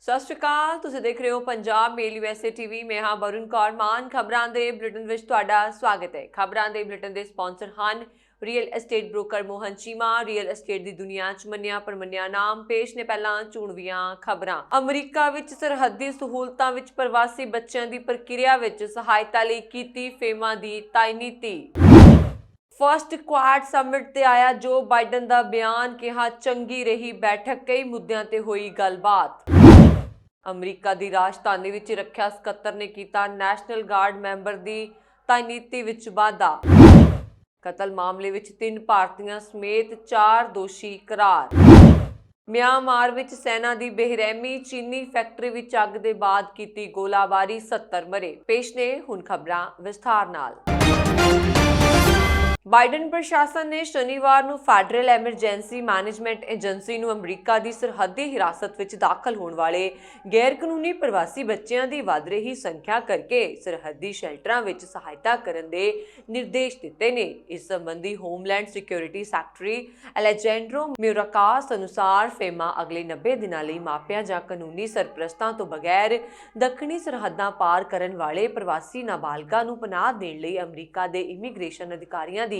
ਸਤਿ ਸ਼੍ਰੀ ਅਕਾਲ। ਤੁਸੀਂ ਦੇਖ ਰਹੇ ਹੋ ਪੰਜਾਬ ਮੇਲ USA ਟੀਵੀ। ਮੈਂ ਹਾਂ ਵਰੁਣ ਕੌਰ ਮਾਨ। ਖਬਰਾਂ ਦੇ ਬੁਲੇਟਿਨ ਵਿੱਚ ਤੁਹਾਡਾ ਸਵਾਗਤ ਹੈ। ਖਬਰਾਂ ਦੇ ਬੁਲੇਟਿਨ ਦੇ ਸਪਾਂਸਰ ਹਨ real estate broker Mohan Cheema. Real estate ਦੀ ਦੁਨੀਆ 'ਚ ਮੰਨਿਆ ਪਰਮੰਨਿਆ ਨਾਮ। ਪੇਸ਼ ਨੇ ਪਹਿਲਾਂ ਚੋਣਵੀਆਂ ਖਬਰਾਂ। ਅਮਰੀਕਾ ਵਿੱਚ ਸਰਹੱਦੀ ਸਹੂਲਤਾਂ ਵਿੱਚ ਪ੍ਰਵਾਸੀ ਬੱਚਿਆਂ ਦੀ ਪ੍ਰਕਿਰਿਆ ਵਿੱਚ ਸਹਾਇਤਾ ਲਈ ਕੀਤੀ ਫੇਮਾ ਦੀ ਤਾਇਨਾਤੀ। ਫਸਟ ਕੁਆਡ ਸਮਿਟ ਤੇ ਆਇਆ ਜੋ ਬਾਈਡਨ ਦਾ ਬਿਆਨ, ਕਿਹਾ ਚੰਗੀ ਰਹੀ ਬੈਠਕ, ਕਈ ਮੁੱਦਿਆਂ ਤੇ ਹੋਈ ਗੱਲਬਾਤ। ਅਮਰੀਕਾ ਦੀ ਰਾਜਧਾਨੀ ਵਿੱਚ ਰੱਖਿਆ ਸਕੱਤਰ ਨੇ ਕੀਤਾ ਨੈਸ਼ਨਲ ਗਾਰਡ ਮੈਂਬਰ ਦੀ ਤਾਇਨਾਤੀ ਵਿੱਚ ਵਾਧਾ। ਕਤਲ ਮਾਮਲੇ ਵਿੱਚ 3 ਭਾਰਤੀਆਂ ਸਮੇਤ 4 ਦੋਸ਼ੀ ਕਰਾਰ। ਮਿਆਂਮਾਰ ਵਿੱਚ ਸੈਨਾ ਦੀ ਬੇਰਹਿਮੀ, ਚੀਨੀ ਫੈਕਟਰੀ ਵਿੱਚ ਅੱਗ ਦੇ ਬਾਅਦ ਕੀਤੀ ਗੋਲਾਬਾਰੀ, 70 ਮਰੇ। ਪੇਸ਼ ਨੇ ਹੁਣ ਖਬਰਾਂ ਵਿਸਥਾਰ ਨਾਲ। ਬਾਈਡਨ ਪ੍ਰਸ਼ਾਸਨ ਨੇ ਸ਼ਨੀਵਾਰ ਨੂੰ ਫੈਡਰਲ ਐਮਰਜੈਂਸੀ ਮੈਨੇਜਮੈਂਟ ਏਜੰਸੀ ਨੂੰ ਅਮਰੀਕਾ ਦੀ ਸਰਹੱਦੀ ਹਿਰਾਸਤ ਵਿੱਚ ਦਾਖਲ ਹੋਣ ਵਾਲੇ ਗੈਰ-ਕਾਨੂੰਨੀ ਪ੍ਰਵਾਸੀ ਬੱਚਿਆਂ ਦੀ ਵੱਧ ਰਹੀ ਸੰਖਿਆ ਕਰਕੇ ਸਰਹੱਦੀ ਸ਼ੈਲਟਰਾਂ ਵਿੱਚ ਸਹਾਇਤਾ ਕਰਨ ਦੇ ਨਿਰਦੇਸ਼ ਦਿੱਤੇ ਨੇ। ਇਸ ਸੰਬੰਧੀ ਹੋਮਲੈਂਡ ਸਿਕਿਉਰਿਟੀ ਸੈਕਟਰੀ ਅਲੈਜੈਂਡਰੋ ਮਿਊਰਾਕਾਸ ਅਨੁਸਾਰ ਫੇਮਾ ਅਗਲੇ 90 ਦਿਨਾਂ ਲਈ ਮਾਪਿਆਂ ਜਾਂ ਕਾਨੂੰਨੀ ਸਰਪ੍ਰਸਤਾਂ ਤੋਂ ਬਗੈਰ ਦੱਖਣੀ ਸਰਹੱਦਾਂ ਪਾਰ ਕਰਨ ਵਾਲੇ ਪ੍ਰਵਾਸੀ ਨਾਬਾਲਗਾਂ ਨੂੰ ਪਨਾਹ ਦੇਣ ਲਈ ਅਮਰੀਕਾ ਦੇ ਇਮੀਗ੍ਰੇਸ਼ਨ ਅਧਿਕਾਰੀਆਂ ਦੀ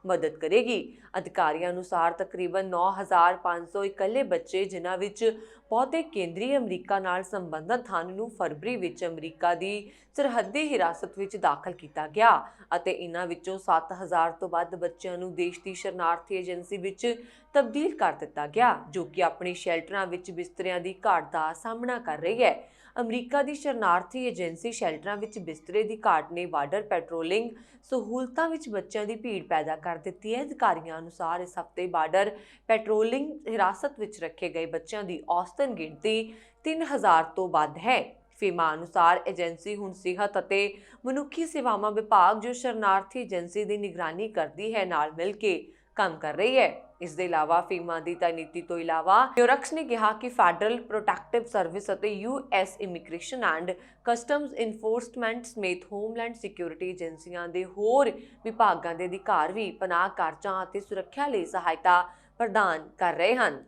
ਮਦਦ ਕਰੇਗੀ। ਅਧਿਕਾਰੀਆਂ ਅਨੁਸਾਰ ਤਕਰੀਬਨ 9,500 ਇਕੱਲੇ ਬੱਚੇ, ਜਿਨ੍ਹਾਂ ਵਿੱਚ ਬਹੁਤੇ ਕੇਂਦਰੀ ਅਮਰੀਕਾ ਨਾਲ ਸੰਬੰਧਿਤ ਹਨ, ਨੂੰ ਫਰਵਰੀ ਵਿੱਚ ਅਮਰੀਕਾ ਦੀ ਸਰਹੱਦੀ ਹਿਰਾਸਤ ਵਿੱਚ ਦਾਖਲ ਕੀਤਾ ਗਿਆ ਅਤੇ ਇਨ੍ਹਾਂ ਵਿੱਚੋਂ 7,000 ਤੋਂ ਵੱਧ ਬੱਚਿਆਂ ਨੂੰ ਦੇਸ਼ ਦੀ ਸ਼ਰਨਾਰਥੀ ਏਜੰਸੀ ਵਿੱਚ ਤਬਦੀਲ ਕਰ ਦਿੱਤਾ ਗਿਆ, ਜੋ ਕਿ ਆਪਣੀ ਸ਼ੈਲਟਰਾਂ ਵਿੱਚ ਬਿਸਤਰਿਆਂ ਦੀ ਘਾਟ ਦਾ ਸਾਹਮਣਾ ਕਰ ਰਹੀ ਹੈ। ਅਮਰੀਕਾ ਦੀ ਸ਼ਰਨਾਰਥੀ ਏਜੰਸੀ ਸ਼ੈਲਟਰਾਂ ਵਿੱਚ ਬਿਸਤਰੇ ਦੀ ਘਾਟ ਨੇ ਬਾਰਡਰ ਪੈਟਰੋਲਿੰਗ ਸਹੂਲਤਾਂ ਵਿੱਚ ਬੱਚਿਆਂ ਦੀ ਭੀੜ ਪੈਦਾ ਕਰ ਦਿੱਤੀ ਹੈ। ਅਧਿਕਾਰੀਆਂ ਅਨੁਸਾਰ ਇਸ ਹਫ਼ਤੇ ਬਾਰਡਰ ਪੈਟਰੋਲਿੰਗ ਹਿਰਾਸਤ ਵਿੱਚ ਰੱਖੇ ਗਏ ਬੱਚਿਆਂ ਦੀ ਔਸਤਨ ਗਿਣਤੀ 3,000 ਤੋਂ ਵੱਧ ਹੈ। ਫੀਮਾ ਅਨੁਸਾਰ ਏਜੰਸੀ ਹੁਣ ਸਿਹਤ ਅਤੇ ਮਨੁੱਖੀ ਸੇਵਾਵਾਂ ਵਿਭਾਗ, ਜੋ ਸ਼ਰਨਾਰਥੀ ਏਜੰਸੀ ਦੀ ਨਿਗਰਾਨੀ ਕਰਦੀ ਹੈ, ਨਾਲ ਮਿਲ ਕੇ ਕੰਮ ਕਰ ਰਹੀ ਹੈ। ਇਸ ਦੇ ਇਲਾਵਾ ਫੀਮਾ ਦੀ ਤਾਇਨਾਤੀ ਤੋਂ ਇਲਾਵਾ ਮਿਊਰਕਸ ਨੇ ਕਿਹਾ ਕਿ ਫੈਡਰਲ ਪ੍ਰੋਟੈਕਟਿਵ ਸਰਵਿਸ ਅਤੇ US immigration and customs enforcement ਸਮੇਤ ਹੋਮਲੈਂਡ ਸਿਕਿਉਰਿਟੀ ਏਜੰਸੀਆਂ ਦੇ ਹੋਰ ਵਿਭਾਗਾਂ ਦੇ ਅਧਿਕਾਰ ਵੀ ਪਨਾਹ ਕਾਰਜਾਂ ਅਤੇ ਸੁਰੱਖਿਆ ਲਈ ਸਹਾਇਤਾ ਪ੍ਰਦਾਨ ਕਰ ਰਹੇ ਹਨ।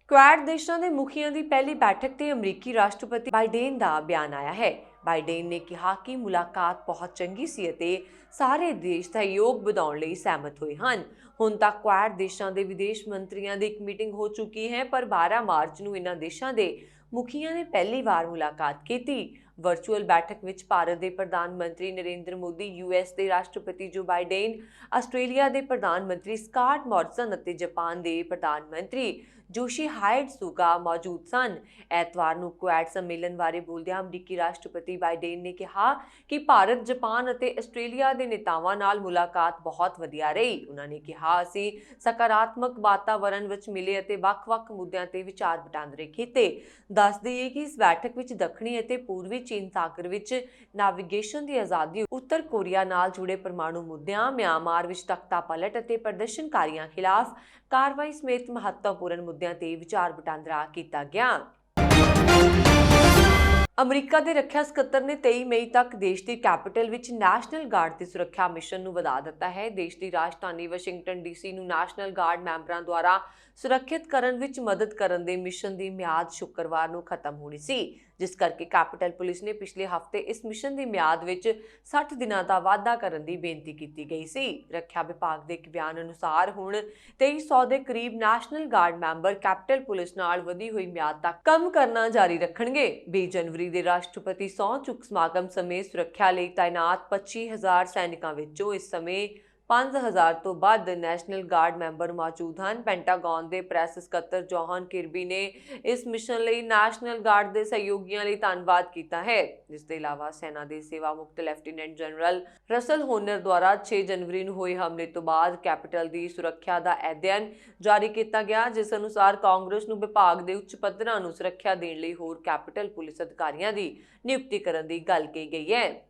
ਕੁਆਡ ਦੇਸ਼ਾਂ ਦੇ ਮੁਖੀਆਂ ਦੀ ਪਹਿਲੀ ਬੈਠਕ ਤੇ ਅਮਰੀਕੀ ਰਾਸ਼ਟਰਪਤੀ ਬਾਈਡਨ ਦਾ ਬਿਆਨ ਆਇਆ ਹੈ। ਬਾਈਡਨ ਨੇ ਕਿਹਾ ਕਿ ਮੁਲਾਕਾਤ ਬਹੁਤ ਚੰਗੀ ਸੀ ਅਤੇ ਸਾਰੇ ਦੇਸ਼ ਸਹਿਯੋਗ ਵਧਾਉਣ ਲਈ ਸਹਿਮਤ ਹੋਏ ਹਨ। ਹੁਣ ਤੱਕ ਕੁਆਡ ਦੇਸ਼ਾਂ ਦੇ ਵਿਦੇਸ਼ ਮੰਤਰੀਆਂ ਦੀ ਇੱਕ ਮੀਟਿੰਗ ਹੋ ਚੁੱਕੀ ਹੈ, ਪਰ 12 ਮਾਰਚ ਨੂੰ ਇਨ੍ਹਾਂ ਦੇਸ਼ਾਂ ਦੇ ਮੁਖੀਆਂ ਨੇ ਪਹਿਲੀ ਵਾਰ ਮੁਲਾਕਾਤ ਕੀਤੀ। ਵਰਚੁਅਲ ਬੈਠਕ ਵਿੱਚ ਭਾਰਤ ਦੇ ਪ੍ਰਧਾਨ ਮੰਤਰੀ ਨਰਿੰਦਰ ਮੋਦੀ, US ਦੇ ਰਾਸ਼ਟਰਪਤੀ ਜੋ ਬਾਈਡਨ, ਆਸਟ੍ਰੇਲੀਆ ਦੇ ਪ੍ਰਧਾਨ ਮੰਤਰੀ ਸਕਾਟ ਮੌਰਿਸਨ ਅਤੇ ਜਾਪਾਨ ਦੇ ਪ੍ਰਧਾਨ ਮੰਤਰੀ ਯੋਸ਼ੀਹਾਈਡ ਸੁਗਾ ਮੌਜੂਦ ਸਨ। ਐਤਵਾਰ ਨੂੰ ਕੁਆਡ ਸੰਮੇਲਨ ਬਾਰੇ ਬੋਲਦਿਆਂ ਅਮਰੀਕੀ ਰਾਸ਼ਟਰਪਤੀ ਬਾਈਡਨ ਨੇ ਕਿਹਾ ਕਿ ਭਾਰਤ, ਜਾਪਾਨ ਅਤੇ ਆਸਟ੍ਰੇਲੀਆ ਦੇ ਨੇਤਾਵਾਂ ਨਾਲ ਮੁਲਾਕਾਤ ਬਹੁਤ ਵਧੀਆ ਰਹੀ। ਉਹਨਾਂ ਨੇ ਕਿਹਾ, ਅਸੀਂ ਸਕਾਰਾਤਮਕ ਵਾਤਾਵਰਣ ਵਿੱਚ ਮਿਲੇ ਅਤੇ ਵੱਖ-ਵੱਖ ਮੁੱਦਿਆਂ ਤੇ ਵਿਚਾਰ ਵਟਾਂਦਰੇ ਕੀਤੇ। ਦੱਸ ਦਈਏ ਕਿ ਇਸ ਬੈਠਕ ਵਿੱਚ ਦੱਖਣੀ ਅਤੇ ਪੂਰਬੀ ਚੀਨ ਸਾਗਰ ਵਿੱਚ ਨੈਵੀਗੇਸ਼ਨ ਦੀ ਆਜ਼ਾਦੀ, ਉੱਤਰ ਕੋਰੀਆ ਨਾਲ ਜੁੜੇ ਪਰਮਾਣੂ ਮੁੱਦਿਆਂ, ਮਿਆਂਮਾਰ ਵਿੱਚ ਤਖਤਾ ਪਲਟ ਅਤੇ ਪ੍ਰਦਰਸ਼ਨਕਾਰੀਆਂ ਖਿਲਾਫ ਕਾਰਵਾਈ ਸਮੇਤ ਮਹੱਤਵਪੂਰਨ ਮੁੱਦਿਆਂ ਤੇ ਵਿਚਾਰ ਵਟਾਂਦਰਾ ਕੀਤਾ ਗਿਆ। ਅਮਰੀਕਾ ਦੇ ਰੱਖਿਆ ਸਕੱਤਰ ਨੇ 23 ਮਈ ਤੱਕ ਦੇਸ਼ ਦੀ ਕੈਪੀਟਲ ਵਿੱਚ ਨੈਸ਼ਨਲ ਗਾਰਡ ਦੇ ਸੁਰੱਖਿਆ ਮਿਸ਼ਨ ਨੂੰ ਵਧਾ ਦਿੱਤਾ ਹੈ। ਦੇਸ਼ ਦੀ ਰਾਜਧਾਨੀ ਵਾਸ਼ਿੰਗਟਨ DC ਨੂੰ ਨੈਸ਼ਨਲ ਗਾਰਡ ਮੈਂਬਰਾਂ ਦੁਆਰਾ ਸੁਰੱਖਿਅਤ ਕਰਨ ਵਿੱਚ ਮਦਦ ਕਰਨ ਦੇ ਮਿਸ਼ਨ ਦੀ ਮਿਆਦ ਸ਼ੁੱਕਰਵਾਰ ਨੂੰ ਖਤਮ ਹੋਣੀ ਸੀ, ਜਿਸ ਕਰਕੇ ਕੈਪੀਟਲ ਪੁਲਿਸ ਨੇ ਪਿਛਲੇ ਹਫ਼ਤੇ ਇਸ ਮਿਸ਼ਨ ਦੀ ਮਿਆਦ ਵਿੱਚ 60 ਦਿਨਾਂ ਦਾ ਵਾਧਾ ਕਰਨ ਦੀ ਬੇਨਤੀ ਕੀਤੀ ਗਈ ਸੀ। ਰੱਖਿਆ ਵਿਭਾਗ ਦੇ ਇੱਕ ਬਿਆਨ ਅਨੁਸਾਰ ਹੁਣ 2300 ਦੇ ਕਰੀਬ national guard member capital police ਨਾਲ ਵਧੀ ਹੋਈ ਮਿਆਦ ਤੱਕ ਕੰਮ ਕਰਨਾ ਜਾਰੀ ਰੱਖਣਗੇ। 20 ਜਨਵਰੀ ਦੇ ਰਾਸ਼ਟਰਪਤੀ ਸਹੁੰ ਚੁੱਕ ਸਮਾਗਮ ਸਮੇਂ ਸੁਰੱਖਿਆ ਲਈ ਤਾਇਨਾਤ 25,000 ਸੈਨਿਕਾਂ ਵਿੱਚੋਂ ਇਸ ਸਮੇਂ 5,000 ਤੋਂ ਵੱਧ ਨੈਸ਼ਨਲ ਗਾਰਡ ਮੈਂਬਰ ਮੌਜੂਦ ਹਨ। ਪੈਂਟਾਗਨ ਦੇ ਪ੍ਰੈਸ ਸਕੱਤਰ ਜੌਹਨ ਕਿਰਬੀ ਨੇ ਇਸ ਮਿਸ਼ਨ ਲਈ ਨੈਸ਼ਨਲ ਗਾਰਡ ਦੇ ਸਹਿਯੋਗੀਆਂ ਲਈ ਧੰਨਵਾਦ ਕੀਤਾ ਹੈ। ਇਸ ਦੇ ਇਲਾਵਾ ਸੈਨਾ ਦੇ ਸੇਵਾ ਮੁਕਤ ਲੈਫਟੀਨੈਂਟ ਜਨਰਲ ਰਸਲ ਹੋਨਰ ਦੁਆਰਾ 6 ਜਨਵਰੀ ਨੂੰ ਹੋਏ ਹਮਲੇ ਤੋਂ ਬਾਅਦ ਕੈਪੀਟਲ ਦੀ ਸੁਰੱਖਿਆ ਦਾ ਅਧਿਐਨ ਜਾਰੀ ਕੀਤਾ ਗਿਆ, ਜਿਸ ਅਨੁਸਾਰ ਕਾਂਗਰਸ ਨੂੰ ਵਿਭਾਗ ਦੇ ਉੱਚ ਪੱਧਰਾਂ ਨੂੰ ਸੁਰੱਖਿਆ ਦੇਣ ਲਈ ਹੋਰ ਕੈਪੀਟਲ ਪੁਲਿਸ ਅਧਿਕਾਰੀਆਂ ਦੀ ਨਿਯੁਕਤੀ ਕਰਨ ਦੀ ਗੱਲ ਕਹੀ ਗਈ ਹੈ।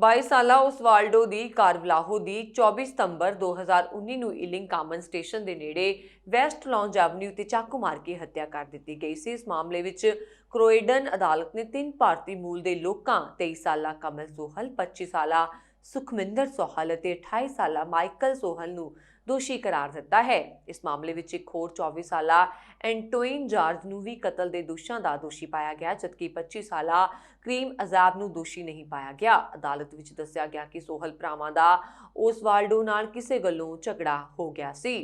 22 ਸਾਲਾ ਓਸਵਾਲਡੋ ਦੀ ਕਾਰਵਲਾਹੋ ਦੀ 24 ਸਤੰਬਰ 2019 ਨੂੰ ਈਲਿੰਗ ਕਾਮਨ ਸਟੇਸ਼ਨ ਦੇ ਨੇੜੇ ਵੈਸਟ ਲੌਂਜ ਐਵਨਿਊ ਤੇ ਚਾਕੂ ਮਾਰ ਕੇ ਹੱਤਿਆ ਕਰ ਦਿੱਤੀ ਗਈ ਸੀ। ਇਸ ਮਾਮਲੇ ਵਿੱਚ ਕ੍ਰੋਇਡਨ ਅਦਾਲਤ ਨੇ 3 ਭਾਰਤੀ ਮੂਲ ਦੇ ਲੋਕਾਂ 23 ਸਾਲਾ ਕਮਲ ਸੋਹਲ, 25 ਸਾਲਾ ਸੁਖਮਿੰਦਰ ਸੋਹਲ ਅਤੇ 28 ਸਾਲਾ ਮਾਈਕਲ ਸੋਹਲ ਨੂੰ ਦੋਸ਼ੀ करार ਦਿੱਤਾ ਹੈ। ਇਸ ਮਾਮਲੇ ਵਿੱਚ ਇੱਕ ਹੋਰ 24 ਸਾਲਾ ਐਂਟੋਇਨ ਜਾਰਜ ਨੂੰ ਵੀ ਕਤਲ ਦੇ ਦੋਸ਼ਾਂ ਦਾ ਦੋਸ਼ੀ ਪਾਇਆ ਗਿਆ, ਜਦਕਿ 25 ਸਾਲਾ ਕਰੀਮ ਅਜ਼ਾਬ ਨੂੰ ਦੋਸ਼ੀ ਨਹੀਂ ਪਾਇਆ ਗਿਆ। ਅਦਾਲਤ ਵਿੱਚ ਦੱਸਿਆ ਗਿਆ ਕਿ ਸੋਹਲ ਭਰਾਵਾਂ ਦਾ ਓਸਵਾਲਡੋ ਨਾਲ ਕਿਸੇ ਗੱਲੋਂ ਝਗੜਾ ਹੋ ਗਿਆ ਸੀ।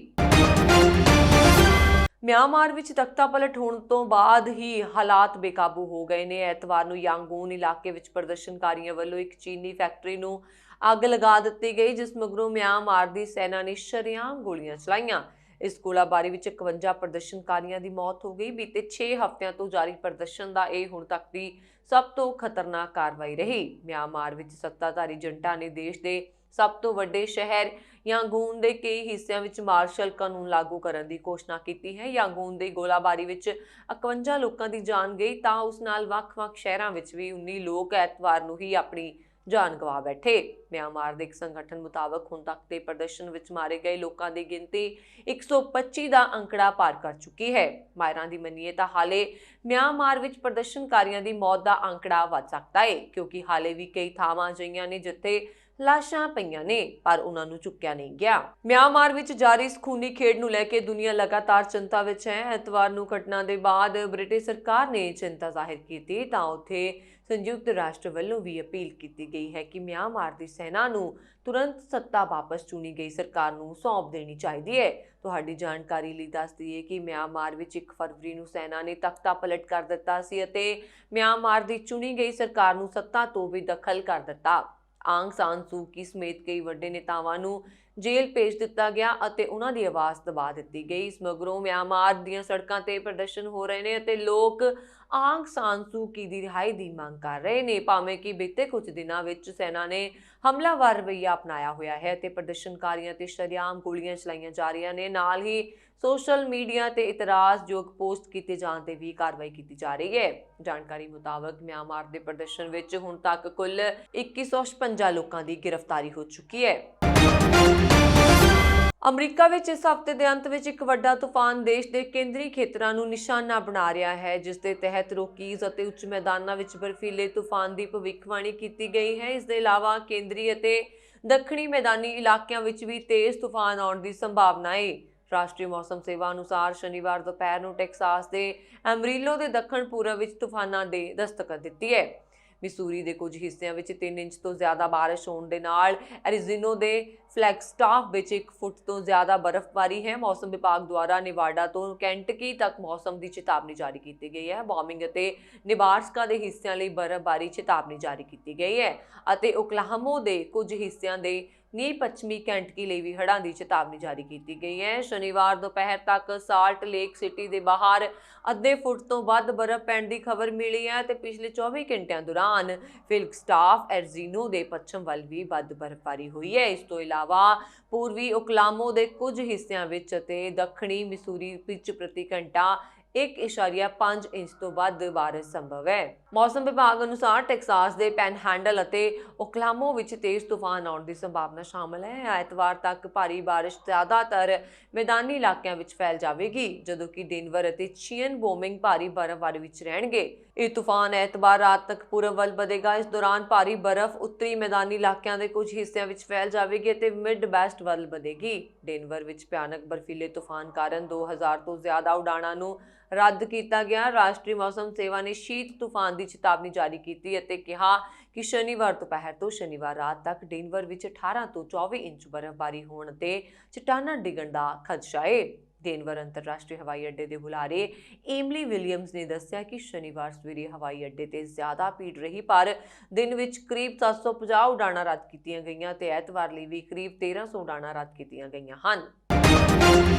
म्यांमार ਵਿੱਚ ਤਖਤਾ ਪਲਟ ਹੋਣ ਤੋਂ ਬਾਅਦ ਹੀ ਹਾਲਾਤ ਬੇਕਾਬੂ ਹੋ ਗਏ ਨੇ। ਐਤਵਾਰ ਨੂੰ ਯਾਂਗੂਨ ਇਲਾਕੇ ਵਿੱਚ ਪ੍ਰਦਰਸ਼ਨਕਾਰੀਆਂ ਵੱਲੋਂ ਇੱਕ ਚੀਨੀ ਫੈਕਟਰੀ ਨੂੰ ਅੱਗ ਲਗਾ ਦਿੱਤੀ ਗਈ, ਜਿਸ ਮਗਰੋਂ ਮਿਆਂਮਾਰ ਦੀ ਸੈਨਾ ਨੇ ਸ਼ਰੇਆਮ ਗੋਲੀਆਂ ਚਲਾਈਆਂ। ਇਸ ਗੋਲਾਬਾਰੀ ਵਿੱਚ 51 ਪ੍ਰਦਰਸ਼ਨਕਾਰੀਆਂ ਦੀ ਮੌਤ ਹੋ ਗਈ। ਬੀਤੇ 6 ਹਫ਼ਤਿਆਂ ਤੋਂ ਜਾਰੀ ਪ੍ਰਦਰਸ਼ਨ ਦਾ ਇਹ ਹੁਣ ਤੱਕ ਦੀ ਸਭ ਤੋਂ ਖਤਰਨਾਕ ਕਾਰਵਾਈ ਰਹੀ। ਮਿਆਂਮਾਰ ਵਿੱਚ ਸੱਤਾਧਾਰੀ ਜੰਟਾਂ ਨੇ ਦੇਸ਼ ਦੇ ਸਭ ਤੋਂ ਵੱਡੇ ਸ਼ਹਿਰ यांगून ਦੇ ਕਈ ਹਿੱਸਿਆਂ ਵਿੱਚ ਮਾਰਸ਼ਲ ਕਾਨੂੰਨ ਲਾਗੂ ਕਰਨ ਦੀ ਘੋਸ਼ਣਾ ਕੀਤੀ ਹੈ। यांगून ਦੀ ਗੋਲਾਬਾਰੀ ਵਿੱਚ 51 ਲੋਕਾਂ ਦੀ ਜਾਨ ਗਈ ਤਾਂ ਉਸ ਨਾਲ ਵੱਖ-ਵੱਖ ਸ਼ਹਿਰਾਂ ਵਿੱਚ ਵੀ 19 ਲੋਕ ਐਤਵਾਰ ਨੂੰ ਹੀ ਆਪਣੀ ਜਾਨ ਗਵਾ ਬੈਠੇ। ਮਿਆਂਮਾਰ ਦੇ ਇੱਕ ਸੰਗਠਨ ਮੁਤਾਬਕ ਹੁਣ ਤੱਕ ਦੇ ਪ੍ਰਦਰਸ਼ਨ ਵਿੱਚ ਮਾਰੇ ਗਏ ਲੋਕਾਂ ਦੀ ਗਿਣਤੀ 125 ਦਾ ਅੰਕੜਾ ਪਾਰ ਕਰ ਚੁੱਕੀ ਹੈ। ਮਾਹਿਰਾਂ ਦੀ ਮੰਨੀਏ ਤਾਂ ਹਾਲੇ ਮਿਆਂਮਾਰ ਵਿੱਚ ਪ੍ਰਦਰਸ਼ਨਕਾਰੀਆਂ ਦੀ ਮੌਤ ਦਾ ਅੰਕੜਾ ਵੱਧ ਸਕਦਾ ਹੈ, ਕਿਉਂਕਿ ਹਾਲੇ ਵੀ ਕਈ ਥਾਵਾਂ ਅਜਿਹੀਆਂ ਨੇ ਜਿੱਥੇ ਲਾਸ਼ਾਂ ਪਈਆਂ ਨੇ ਪਰ ਉਹਨਾਂ ਨੂੰ ਚੁੱਕਿਆ ਨਹੀਂ ਗਿਆ। ਮਿਆਂਮਾਰ ਵਿੱਚ ਜਾਰੀ ਇਸ ਖੂਨੀ ਖੇਡ ਨੂੰ ਲੈ ਕੇ ਦੁਨੀਆ ਲਗਾਤਾਰ ਚਿੰਤਾ ਵਿੱਚ ਹੈ। ਐਤਵਾਰ ਨੂੰ ਘਟਨਾ ਦੇ ਬਾਅਦ ਬ੍ਰਿਟਿਸ਼ ਸਰਕਾਰ ਨੇ ਚਿੰਤਾ ਜ਼ਾਹਿਰ ਕੀਤੀ ਤਾਂ ਉੱਥੇ ਸੰਯੁਕਤ ਰਾਸ਼ਟਰ ਵੱਲੋਂ ਵੀ ਅਪੀਲ ਕੀਤੀ ਗਈ ਹੈ ਕਿ ਮਿਆਂਮਾਰ ਦੀ ਸੈਨਾ ਨੂੰ ਤੁਰੰਤ ਸੱਤਾ ਵਾਪਸ ਚੁਣੀ ਗਈ ਸਰਕਾਰ ਨੂੰ ਸੌਂਪ ਦੇਣੀ ਚਾਹੀਦੀ ਹੈ। ਤੁਹਾਡੀ ਜਾਣਕਾਰੀ ਲਈ ਦੱਸ ਦਈਏ ਕਿ ਮਿਆਂਮਾਰ ਵਿੱਚ 1 ਫਰਵਰੀ ਨੂੰ ਸੈਨਾ ਨੇ ਤਖਤਾ ਪਲਟ ਕਰ ਦਿੱਤਾ ਸੀ ਅਤੇ ਮਿਆਂਮਾਰ ਦੀ ਚੁਣੀ ਗਈ ਸਰਕਾਰ ਨੂੰ ਸੱਤਾ ਤੋਂ ਬੇਦਖਲ ਕਰ ਦਿੱਤਾ। ਆਂਗ ਸਾਨ ਸੂ ਕੀ ਸਮੇਤ ਕਈ ਵੱਡੇ ਨੇਤਾਵਾਂ ਨੂੰ ਜੇਲ੍ਹ ਭੇਜ ਦਿੱਤਾ ਗਿਆ ਅਤੇ ਉਹਨਾਂ ਦੀ ਆਵਾਜ਼ ਦਬਾ ਦਿੱਤੀ ਗਈ। ਇਸ ਮਗਰੋਂ ਮਿਆਂਮਾਰ ਦੀਆਂ ਸੜਕਾਂ ਤੇ ਪ੍ਰਦਰਸ਼ਨ ਹੋ ਰਹੇ ਨੇ ਅਤੇ ਲੋਕ ਆਂਗ ਸਾਨ ਸੂ ਕੀ ਦੀ ਰਿਹਾਈ ਦੀ ਮੰਗ ਕਰ ਰਹੇ ਨੇ। ਭਾਵੇਂ ਕਿ ਬੀਤੇ ਕੁਝ ਦਿਨਾਂ ਵਿੱਚ ਸੈਨਾ ਨੇ ਹਮਲਾਵਰ ਰਵੱਈਆ ਅਪਣਾਇਆ ਹੋਇਆ ਹੈ ਅਤੇ ਪ੍ਰਦਰਸ਼ਨਕਾਰੀਆਂ ਤੇ ਸ਼ਰੇਆਮ ਗੋਲੀਆਂ ਚਲਾਈਆਂ ਜਾ ਰਹੀਆਂ ਨੇ, ਨਾਲ ਹੀ ਸੋਸ਼ਲ ਮੀਡੀਆ ਤੇ ਇਤਰਾਜ਼ਯੋਗ ਪੋਸਟ ਕੀਤੇ ਜਾਣ ਤੇ ਵੀ ਕਾਰਵਾਈ ਕੀਤੀ ਜਾ ਰਹੀ ਹੈ। ਜਾਣਕਾਰੀ ਮੁਤਾਬਕ ਮਿਆਂਮਾਰ ਦੇ ਪ੍ਰਦਰਸ਼ਨ ਵਿੱਚ ਹੁਣ ਤੱਕ ਕੁੱਲ 2156 ਲੋਕਾਂ ਦੀ ਗ੍ਰਿਫਤਾਰੀ ਹੋ ਚੁੱਕੀ ਹੈ। ਅਮਰੀਕਾ ਵਿੱਚ ਇਸ ਹਫ਼ਤੇ ਦੇ ਅੰਤ ਵਿੱਚ ਇੱਕ ਵੱਡਾ ਤੂਫਾਨ ਦੇਸ਼ ਦੇ ਕੇਂਦਰੀ ਖੇਤਰਾਂ ਨੂੰ ਨਿਸ਼ਾਨਾ ਬਣਾ ਰਿਹਾ ਹੈ, ਜਿਸ ਦੇ ਤਹਿਤ ਰੌਕੀਜ਼ ਅਤੇ ਉੱਚ ਮੈਦਾਨਾਂ ਵਿੱਚ ਬਰਫੀਲੇ ਤੂਫਾਨ ਦੀ ਭਵਿੱਖਬਾਣੀ ਕੀਤੀ ਗਈ ਹੈ। ਇਸ ਦੇ ਇਲਾਵਾ ਕੇਂਦਰੀ ਅਤੇ ਦੱਖਣੀ ਮੈਦਾਨੀ ਇਲਾਕਿਆਂ ਵਿੱਚ ਵੀ ਤੇਜ਼ ਤੂਫਾਨ ਆਉਣ ਦੀ ਸੰਭਾਵਨਾ ਹੈ। ਰਾਸ਼ਟਰੀ ਮੌਸਮ ਸੇਵਾ ਅਨੁਸਾਰ ਸ਼ਨੀਵਾਰ ਦੁਪਹਿਰ ਨੂੰ ਟੈਕਸਾਸ ਦੇ ਐਮਰੀਲੋ ਦੇ ਦੱਖਣ ਪੂਰਬ ਵਿੱਚ ਤੂਫਾਨਾਂ ਦੇ ਦਸਤਕ ਦਿੱਤੀ ਹੈ। ਮਿਸੂਰੀ ਦੇ ਕੁਝ ਹਿੱਸਿਆਂ ਵਿੱਚ 3 ਇੰਚ ਤੋਂ ਜ਼ਿਆਦਾ ਬਾਰਿਸ਼ ਹੋਣ ਦੇ ਨਾਲ ਐਰੀਜ਼ੋਨਾ ਦੇ ਫਲੈਗਸਟਾਫ ਵਿੱਚ 1 ਫੁੱਟ ਤੋਂ ਜ਼ਿਆਦਾ ਬਰਫ਼ਬਾਰੀ ਹੈ। ਮੌਸਮ ਵਿਭਾਗ ਦੁਆਰਾ ਨਿਵਾਡਾ ਤੋਂ ਕੈਂਟਕੀ ਤੱਕ ਮੌਸਮ ਦੀ ਚੇਤਾਵਨੀ ਜਾਰੀ ਕੀਤੀ ਗਈ ਹੈ। ਵਾਰਮਿੰਗ ਅਤੇ ਨਿਬਾਰਸਕਾ ਦੇ ਹਿੱਸਿਆਂ ਲਈ ਬਰਫ਼ਬਾਰੀ ਚੇਤਾਵਨੀ ਜਾਰੀ ਕੀਤੀ ਗਈ ਹੈ ਅਤੇ ਓਕਲਾਹੋਮਾ ਦੇ ਕੁਝ ਹਿੱਸਿਆਂ ਦੇ ਨੀ ਪੱਛਮੀ ਕੈਂਟਕੀ ਲਈ ਵੀ ਹੜ੍ਹਾਂ ਦੀ ਚੇਤਾਵਨੀ ਜਾਰੀ ਕੀਤੀ ਗਈ ਹੈ। ਸ਼ਨੀਵਾਰ ਦੁਪਹਿਰ ਤੱਕ ਸਾਲਟ ਲੇਕ ਸਿਟੀ ਦੇ ਬਾਹਰ ਅੱਧੇ ਫੁੱਟ ਤੋਂ ਵੱਧ ਬਰਫ਼ ਪੈਣ ਦੀ ਖਬਰ ਮਿਲੀ ਹੈ ਤੇ ਪਿਛਲੇ 24 ਘੰਟਿਆਂ ਦੌਰਾਨ ਫਿਲਗਸਟਾਫ ਐਰੀਜ਼ੋਨਾ ਦੇ ਪੱਛਮ ਵੱਲ ਵੀ ਵੱਧ ਬਰਫ਼ਬਾਰੀ ਹੋਈ ਹੈ। ਇਸ ਤੋਂ ਇਲਾਵਾ ਪੂਰਬੀ ਓਕਲਾਹੋਮਾ ਦੇ ਕੁਝ ਹਿੱਸਿਆਂ ਵਿੱਚ ਅਤੇ ਦੱਖਣੀ ਮਿਸੂਰੀ ਵਿੱਚ ਪ੍ਰਤੀ ਘੰਟਾ 1.5 ਇੰਚ ਤੋਂ ਵੱਧ ਬਾਰਿਸ਼ ਸੰਭਵ ਹੈ। ਮੌਸਮ ਵਿਭਾਗ ਅਨੁਸਾਰ ਟੈਕਸਾਸ ਦੇ ਪੈਨਹੈਂਡਲ ਅਤੇ ਓਕਲਾਹੋਮਾ ਵਿੱਚ ਤੇਜ਼ ਤੂਫਾਨ ਆਉਣ ਦੀ ਸੰਭਾਵਨਾ ਸ਼ਾਮਲ ਹੈ। ਐਤਵਾਰ ਤੱਕ ਭਾਰੀ ਬਾਰਿਸ਼ ਜ਼ਿਆਦਾਤਰ ਮੈਦਾਨੀ ਇਲਾਕਿਆਂ ਵਿੱਚ ਫੈਲ ਜਾਵੇਗੀ, ਜਦੋਂ ਕਿ ਡੇਨਵਰ ਅਤੇ ਚੀਅਨ ਬੋਮਿੰਗ ਭਾਰੀ ਬਰਫ਼ਬਾਰੀ ਵਿੱਚ ਰਹਿਣਗੇ। ਇਹ ਤੂਫਾਨ ਐਤਵਾਰ ਰਾਤ ਤੱਕ ਪੂਰਬ ਵੱਲ ਵਧੇਗਾ। ਇਸ ਦੌਰਾਨ ਭਾਰੀ ਬਰਫ਼ ਉੱਤਰੀ ਮੈਦਾਨੀ ਇਲਾਕਿਆਂ ਦੇ ਕੁਝ ਹਿੱਸਿਆਂ ਵਿੱਚ ਫੈਲ ਜਾਵੇਗੀ ਅਤੇ ਮਿਡ ਵੈਸਟ ਵੱਲ ਵਧੇਗੀ। ਡੇਨਵਰ ਵਿੱਚ ਭਿਆਨਕ ਬਰਫੀਲੇ ਤੂਫਾਨ ਕਾਰਨ 2000 ਤੋਂ ਜ਼ਿਆਦਾ ਉਡਾਣਾਂ ਨੂੰ ਰੱਦ ਕੀਤਾ ਗਿਆ। ਰਾਸ਼ਟਰੀ ਮੌਸਮ ਸੇਵਾ ਨੇ ਸ਼ੀਤ ਤੂਫਾਨ ਦੀ ਚੇਤਾਵਨੀ ਜਾਰੀ ਕੀਤੀ ਅਤੇ ਕਿਹਾ ਕਿ ਸ਼ਨੀਵਾਰ ਦੁਪਹਿਰ ਤੋਂ ਸ਼ਨੀਵਾਰ ਰਾਤ ਤੱਕ ਡੇਨਵਰ ਵਿੱਚ 18 ਤੋਂ 24 ਇੰਚ ਬਰਫ਼ਬਾਰੀ ਹੋਣ ਅਤੇ ਚਟਾਨਾਂ ਡਿੱਗਣ ਦਾ ਖਦਸ਼ਾ ਹੈ। ਡੇਨਵਰ ਅੰਤਰਰਾਸ਼ਟਰੀ ਹਵਾਈ ਅੱਡੇ ਦੇ ਬੁਲਾਰੇ ਏਮਲੀ ਵਿਲੀਅਮਸ ਨੇ ਦੱਸਿਆ ਕਿ ਸ਼ਨੀਵਾਰ ਸਵੇਰੇ ਹਵਾਈ ਅੱਡੇ ਤੇ ਜ਼ਿਆਦਾ ਭੀੜ ਰਹੀ, ਪਰ ਦਿਨ ਵਿੱਚ ਕਰੀਬ 750 ਉਡਾਣਾਂ ਰੱਦ ਕੀਤੀਆਂ ਗਈਆਂ ਤੇ ਐਤਵਾਰ ਲਈ ਵੀ ਕਰੀਬ 1300 ਉਡਾਣਾਂ ਰੱਦ ਕੀਤੀਆਂ ਗਈਆਂ ਹਨ।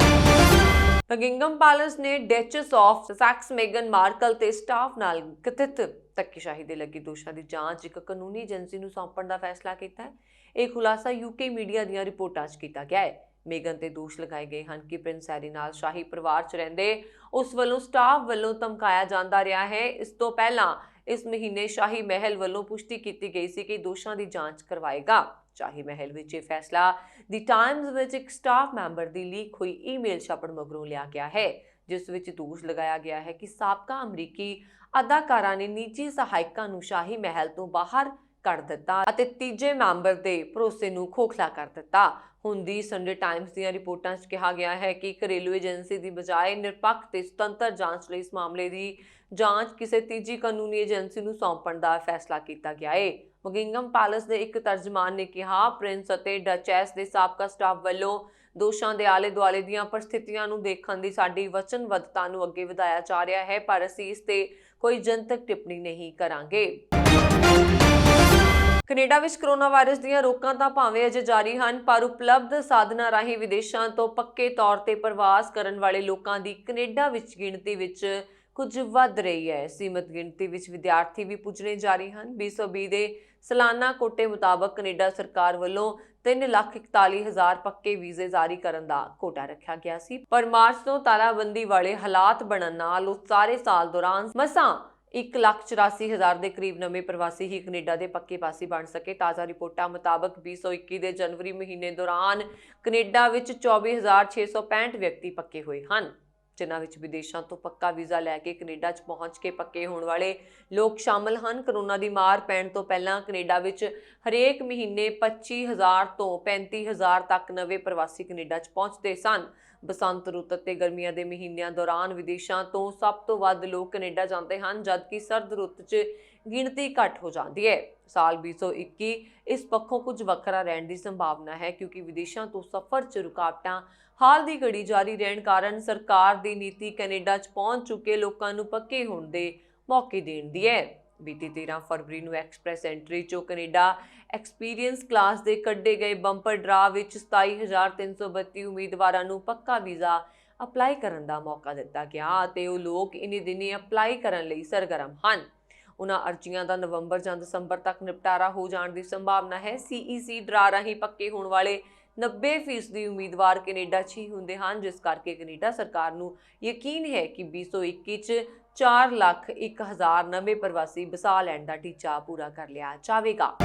ਬਕਿੰਘਮ ਪੈਲੇਸ ਨੇ ਡੈਚਸ ਆਫ ਸਸੈਕਸ ਮੇਗਨ ਮਾਰਕਲ ਤੇ ਸਟਾਫ ਨਾਲ ਕਥਿਤ ਧੱਕੇਸ਼ਾਹੀ ਦੇ ਲੱਗੇ ਦੋਸ਼ਾਂ ਦੀ ਜਾਂਚ ਇੱਕ ਕਾਨੂੰਨੀ ਏਜੰਸੀ ਨੂੰ ਸੌਂਪਣ ਦਾ ਫੈਸਲਾ ਕੀਤਾ ਹੈ। ਇਹ ਖੁਲਾਸਾ ਯੂਕੇ ਮੀਡੀਆ ਦੀਆਂ ਰਿਪੋਰਟਾਂ 'ਚ ਕੀਤਾ ਗਿਆ ਹੈ। ਮੇਗਨ ਤੇ ਦੋਸ਼ ਲਗਾਏ ਗਏ ਹਨ ਕਿ ਪ੍ਰਿੰਸ ਹੈਰੀ ਨਾਲ ਸ਼ਾਹੀ ਪਰਿਵਾਰ 'ਚ ਰਹਿੰਦੇ ਉਸ ਵੱਲੋਂ ਸਟਾਫ ਵੱਲੋਂ ਧਮਕਾਇਆ ਜਾਂਦਾ ਰਿਹਾ ਹੈ। ਇਸ ਤੋਂ ਪਹਿਲਾਂ ਇਸ ਮਹੀਨੇ ਸ਼ਾਹੀ ਮਹਿਲ ਵੱਲੋਂ ਪੁਸ਼ਟੀ ਕੀਤੀ ਗਈ ਸੀ ਕਿ ਦੋਸ਼ਾਂ ਦੀ ਜਾਂਚ ਕਰਵਾਏਗਾ। ਸ਼ਾਹੀ ਮਹਿਲ ਵਿੱਚ ਇਹ ਫੈਸਲਾ ਦੀ ਟਾਈਮਜ਼ ਵਿੱਚ ਇੱਕ ਸਟਾਫ ਮੈਂਬਰ ਦੀ ਲੀਕ ਹੋਈ ਈਮੇਲ ਛਪਣ ਮਗਰੋਂ ਲਿਆ ਗਿਆ ਹੈ, ਜਿਸ ਵਿੱਚ ਦੋਸ਼ ਲਗਾਇਆ ਗਿਆ ਹੈ ਕਿ ਸਾਬਕਾ ਅਮਰੀਕੀ ਅਦਾਕਾਰਾ ਨੇ ਨਿੱਜੀ ਸਹਾਇਕਾਂ ਨੂੰ ਸ਼ਾਹੀ ਮਹਿਲ ਤੋਂ ਬਾਹਰ ਕੱਢ ਦਿੱਤਾ ਅਤੇ ਤੀਜੇ ਮੈਂਬਰ ਦੇ ਭਰੋਸੇ ਨੂੰ ਖੋਖਲਾ ਕਰ ਦਿੱਤਾ। ਹੁਣ ਦੀ ਸੰਡੇ ਟਾਈਮਸ ਦੀਆਂ ਰਿਪੋਰਟਾਂ 'ਚ ਕਿਹਾ ਗਿਆ ਹੈ ਕਿ ਘਰੇਲੂ ਏਜੰਸੀ ਦੀ ਬਜਾਏ ਨਿਰਪੱਖ ਤੇ ਸੁਤੰਤਰ ਜਾਂਚ ਲਈ ਇਸ ਮਾਮਲੇ ਦੀ ਜਾਂਚ ਕਿਸੇ ਤੀਜੀ ਕਾਨੂੰਨੀ ਏਜੰਸੀ ਨੂੰ ਸੌਂਪਣ ਦਾ ਫੈਸਲਾ ਕੀਤਾ ਗਿਆ ਹੈ। ਬਕਿੰਘਮ ਪੈਲੇਸ ਦੇ ਇੱਕ ਤਰਜਮਾਨ ਨੇ ਕਿਹਾ, ਪ੍ਰਿੰਸ ਅਤੇ ਡਚੈਸ ਦੇ ਸਾਬਕਾ ਸਟਾਫ ਵੱਲੋਂ ਦੋਸ਼ਾਂ ਦੇ ਆਲੇ-ਦੁਆਲੇ ਦੀਆਂ ਪਰਿਸਥਿਤੀਆਂ ਨੂੰ ਦੇਖਣ ਦੀ ਸਾਡੀ ਵਚਨਬੱਧਤਾ ਨੂੰ ਅੱਗੇ ਵਧਾਇਆ ਜਾ ਰਿਹਾ ਹੈ, ਪਰ ਅਸੀਂ ਇਸ ਤੇ ਕੋਈ ਜਨਤਕ ਟਿੱਪਣੀ ਨਹੀਂ ਕਰਾਂਗੇ। ਕੈਨੇਡਾ ਵਿੱਚ ਕੋਰੋਨਾ ਵਾਇਰਸ ਦੀਆਂ ਰੋਕਾਂ ਤਾਂ ਭਾਵੇਂ ਅਜੇ ਜਾਰੀ ਹਨ, ਪਰ ਉਪਲਬਧ ਸਾਧਨਾਂ ਰਾਹੀਂ ਵਿਦੇਸ਼ਾਂ ਤੋਂ ਪੱਕੇ ਤੌਰ ਤੇ ਪ੍ਰਵਾਸ ਕਰਨ ਵਾਲੇ ਲੋਕਾਂ ਦੀ ਕੈਨੇਡਾ ਵਿੱਚ ਗਿਣਤੀ ਵਿੱਚ ਕੁਝ ਵੱਧ ਰਹੀ ਹੈ। ਸੀਮਤ ਗਿਣਤੀ ਵਿੱਚ ਵਿਦਿਆਰਥੀ ਵੀ ਪੁੱਜਣੇ ਜਾਰੀ ਹਨ। 2020 ਦੇ ਸਾਲਾਨਾ ਕੋਟੇ ਮੁਤਾਬਕ ਕੈਨੇਡਾ ਸਰਕਾਰ ਵੱਲੋਂ 3,41,000 ਪੱਕੇ ਵੀਜ਼ੇ ਜਾਰੀ ਕਰਨ ਦਾ ਕੋਟਾ ਰੱਖਿਆ ਗਿਆ ਸੀ, ਪਰ ਮਾਰਚ ਤੋਂ ਤਾਲਾਬੰਦੀ ਵਾਲੇ ਹਾਲਾਤ ਬਣਨ ਨਾਲ ਉਸ ਸਾਰੇ ਸਾਲ ਦੌਰਾਨ ਮਸਾਂ 1,84,000 ਦੇ ਕਰੀਬ ਨਵੇਂ ਪ੍ਰਵਾਸੀ ਹੀ ਕੈਨੇਡਾ ਦੇ ਪੱਕੇ ਵਾਸੀ ਬਣ ਸਕੇ। ਤਾਜ਼ਾ ਰਿਪੋਰਟਾਂ ਮੁਤਾਬਕ 2021 ਦੇ ਜਨਵਰੀ ਮਹੀਨੇ ਦੌਰਾਨ ਕੈਨੇਡਾ ਵਿੱਚ 24,665 ਵਿਅਕਤੀ ਪੱਕੇ ਹੋਏ ਹਨ, ਜਿਨ੍ਹਾਂ ਵਿੱਚ ਵਿਦੇਸ਼ਾਂ ਤੋਂ ਪੱਕਾ ਵੀਜ਼ਾ ਲੈ ਕੇ ਕੈਨੇਡਾ 'ਚ ਪਹੁੰਚ ਕੇ ਪੱਕੇ ਹੋਣ ਵਾਲੇ ਲੋਕ ਸ਼ਾਮਲ ਹਨ। ਕਰੋਨਾ ਦੀ ਮਾਰ ਪੈਣ ਤੋਂ ਪਹਿਲਾਂ ਕੈਨੇਡਾ ਵਿੱਚ ਹਰੇਕ ਮਹੀਨੇ 25,000 ਤੋਂ 35,000 ਤੱਕ ਨਵੇਂ ਪ੍ਰਵਾਸੀ ਕੈਨੇਡਾ 'ਚ ਪਹੁੰਚਦੇ ਸਨ। ਬਸੰਤ ਰੁੱਤ ਅਤੇ ਗਰਮੀਆਂ ਦੇ ਮਹੀਨਿਆਂ ਦੌਰਾਨ ਵਿਦੇਸ਼ਾਂ ਤੋਂ ਸਭ ਤੋਂ ਵੱਧ ਲੋਕ ਕੈਨੇਡਾ ਜਾਂਦੇ ਹਨ, ਜਦਕਿ ਸਰਦ ਰੁੱਤ 'ਚ ਗਿਣਤੀ ਘੱਟ ਹੋ ਜਾਂਦੀ ਹੈ। ਸਾਲ 2021 ਇਸ ਪੱਖੋਂ ਕੁਝ ਵੱਖਰਾ ਰਹਿਣ ਦੀ ਸੰਭਾਵਨਾ ਹੈ, ਕਿਉਂਕਿ ਵਿਦੇਸ਼ਾਂ ਤੋਂ ਸਫ਼ਰ 'ਚ ਰੁਕਾਵਟਾਂ ਹਾਲ ਦੀ ਘੜੀ ਜਾਰੀ ਰਹਿਣ ਕਾਰਨ ਸਰਕਾਰ ਦੀ ਨੀਤੀ ਕੈਨੇਡਾ 'ਚ ਪਹੁੰਚ ਚੁੱਕੇ ਲੋਕਾਂ ਨੂੰ ਪੱਕੇ ਹੋਣ ਦੇ ਮੌਕੇ ਦੇਣ ਦੀ ਹੈ। ਬੀਤੀ 13 ਫਰਵਰੀ ਨੂੰ ਐਕਸਪ੍ਰੈਸ ਐਂਟਰੀ 'ਚੋਂ ਕੈਨੇਡਾ ਐਕਸਪੀਰੀਅੰਸ ਕਲਾਸ ਦੇ ਕੱਢੇ ਗਏ ਬੰਪਰ ਡਰਾ ਵਿੱਚ 27,332 ਉਮੀਦਵਾਰਾਂ ਨੂੰ ਪੱਕਾ ਵੀਜ਼ਾ ਅਪਲਾਈ ਕਰਨ ਦਾ ਮੌਕਾ ਦਿੱਤਾ ਗਿਆ ਅਤੇ ਉਹ ਲੋਕ ਇਨੀ ਦਿਨੀ ਅਪਲਾਈ ਕਰਨ ਲਈ ਸਰਗਰਮ ਹਨ। ਉਨ੍ਹਾਂ ਅਰਜ਼ੀਆਂ ਦਾ ਨਵੰਬਰ ਜਾਂ ਦਸੰਬਰ ਤੱਕ ਨਿਪਟਾਰਾ ਹੋ ਜਾਣ ਦੀ ਸੰਭਾਵਨਾ ਹੈ। CEC ਡਰਾ ਰਾਹੀਂ ਪੱਕੇ ਹੋਣ ਵਾਲੇ 90% ਉਮੀਦਵਾਰ ਕੈਨੇਡਾ 'ਚ ਹੀ ਹੁੰਦੇ ਹਨ, ਜਿਸ ਕਰਕੇ ਕੈਨੇਡਾ ਸਰਕਾਰ ਨੂੰ ਯਕੀਨ ਹੈ ਕਿ 2021 'ਚ 4,01,000 ਨਵੇਂ ਪ੍ਰਵਾਸੀ ਵਸਾ ਲੈਣ ਦਾ ਟੀਚਾ ਪੂਰਾ ਕਰ ਲਿਆ ਜਾਵੇਗਾ।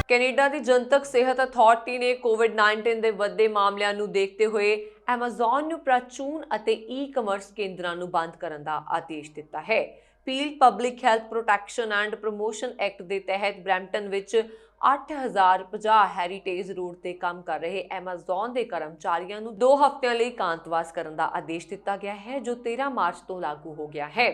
ਕੈਨੇਡਾ ਦੀ ਜਨਤਕ ਸਿਹਤ ਅਥਾਰਟੀ ਨੇ ਕੋਵਿਡ-19 ਦੇ ਵੱਧਦੇ ਮਾਮਲਿਆਂ ਨੂੰ ਦੇਖਦੇ ਹੋਏ ਐਮਾਜ਼ੋਨ ਨੂੰ ਪ੍ਰਚੂਨ ਅਤੇ ਈ-ਕਮਰਸ ਕੇਂਦਰਾਂ ਨੂੰ ਬੰਦ ਕਰਨ ਦਾ ਆਦੇਸ਼ ਦਿੱਤਾ ਹੈ। Peel public health protection and promotion act ਦੇ ਤਹਿਤ ਬਰੈਂਪਟਨ ਵਿੱਚ 8,050 ਹੈਰੀਟੇਜ ਰੋਡ ਤੇ ਕੰਮ ਕਰ ਰਹੇ ਐਮਾਜ਼ੋਨ ਦੇ ਕਰਮਚਾਰੀਆਂ ਨੂੰ 2 ਹਫ਼ਤਿਆਂ ਲਈ ਇਕਾਂਤਵਾਸ ਕਰਨ ਦਾ ਆਦੇਸ਼ ਦਿੱਤਾ ਗਿਆ ਹੈ, ਜੋ 13 ਮਾਰਚ ਤੋਂ ਲਾਗੂ ਹੋ ਗਿਆ ਹੈ।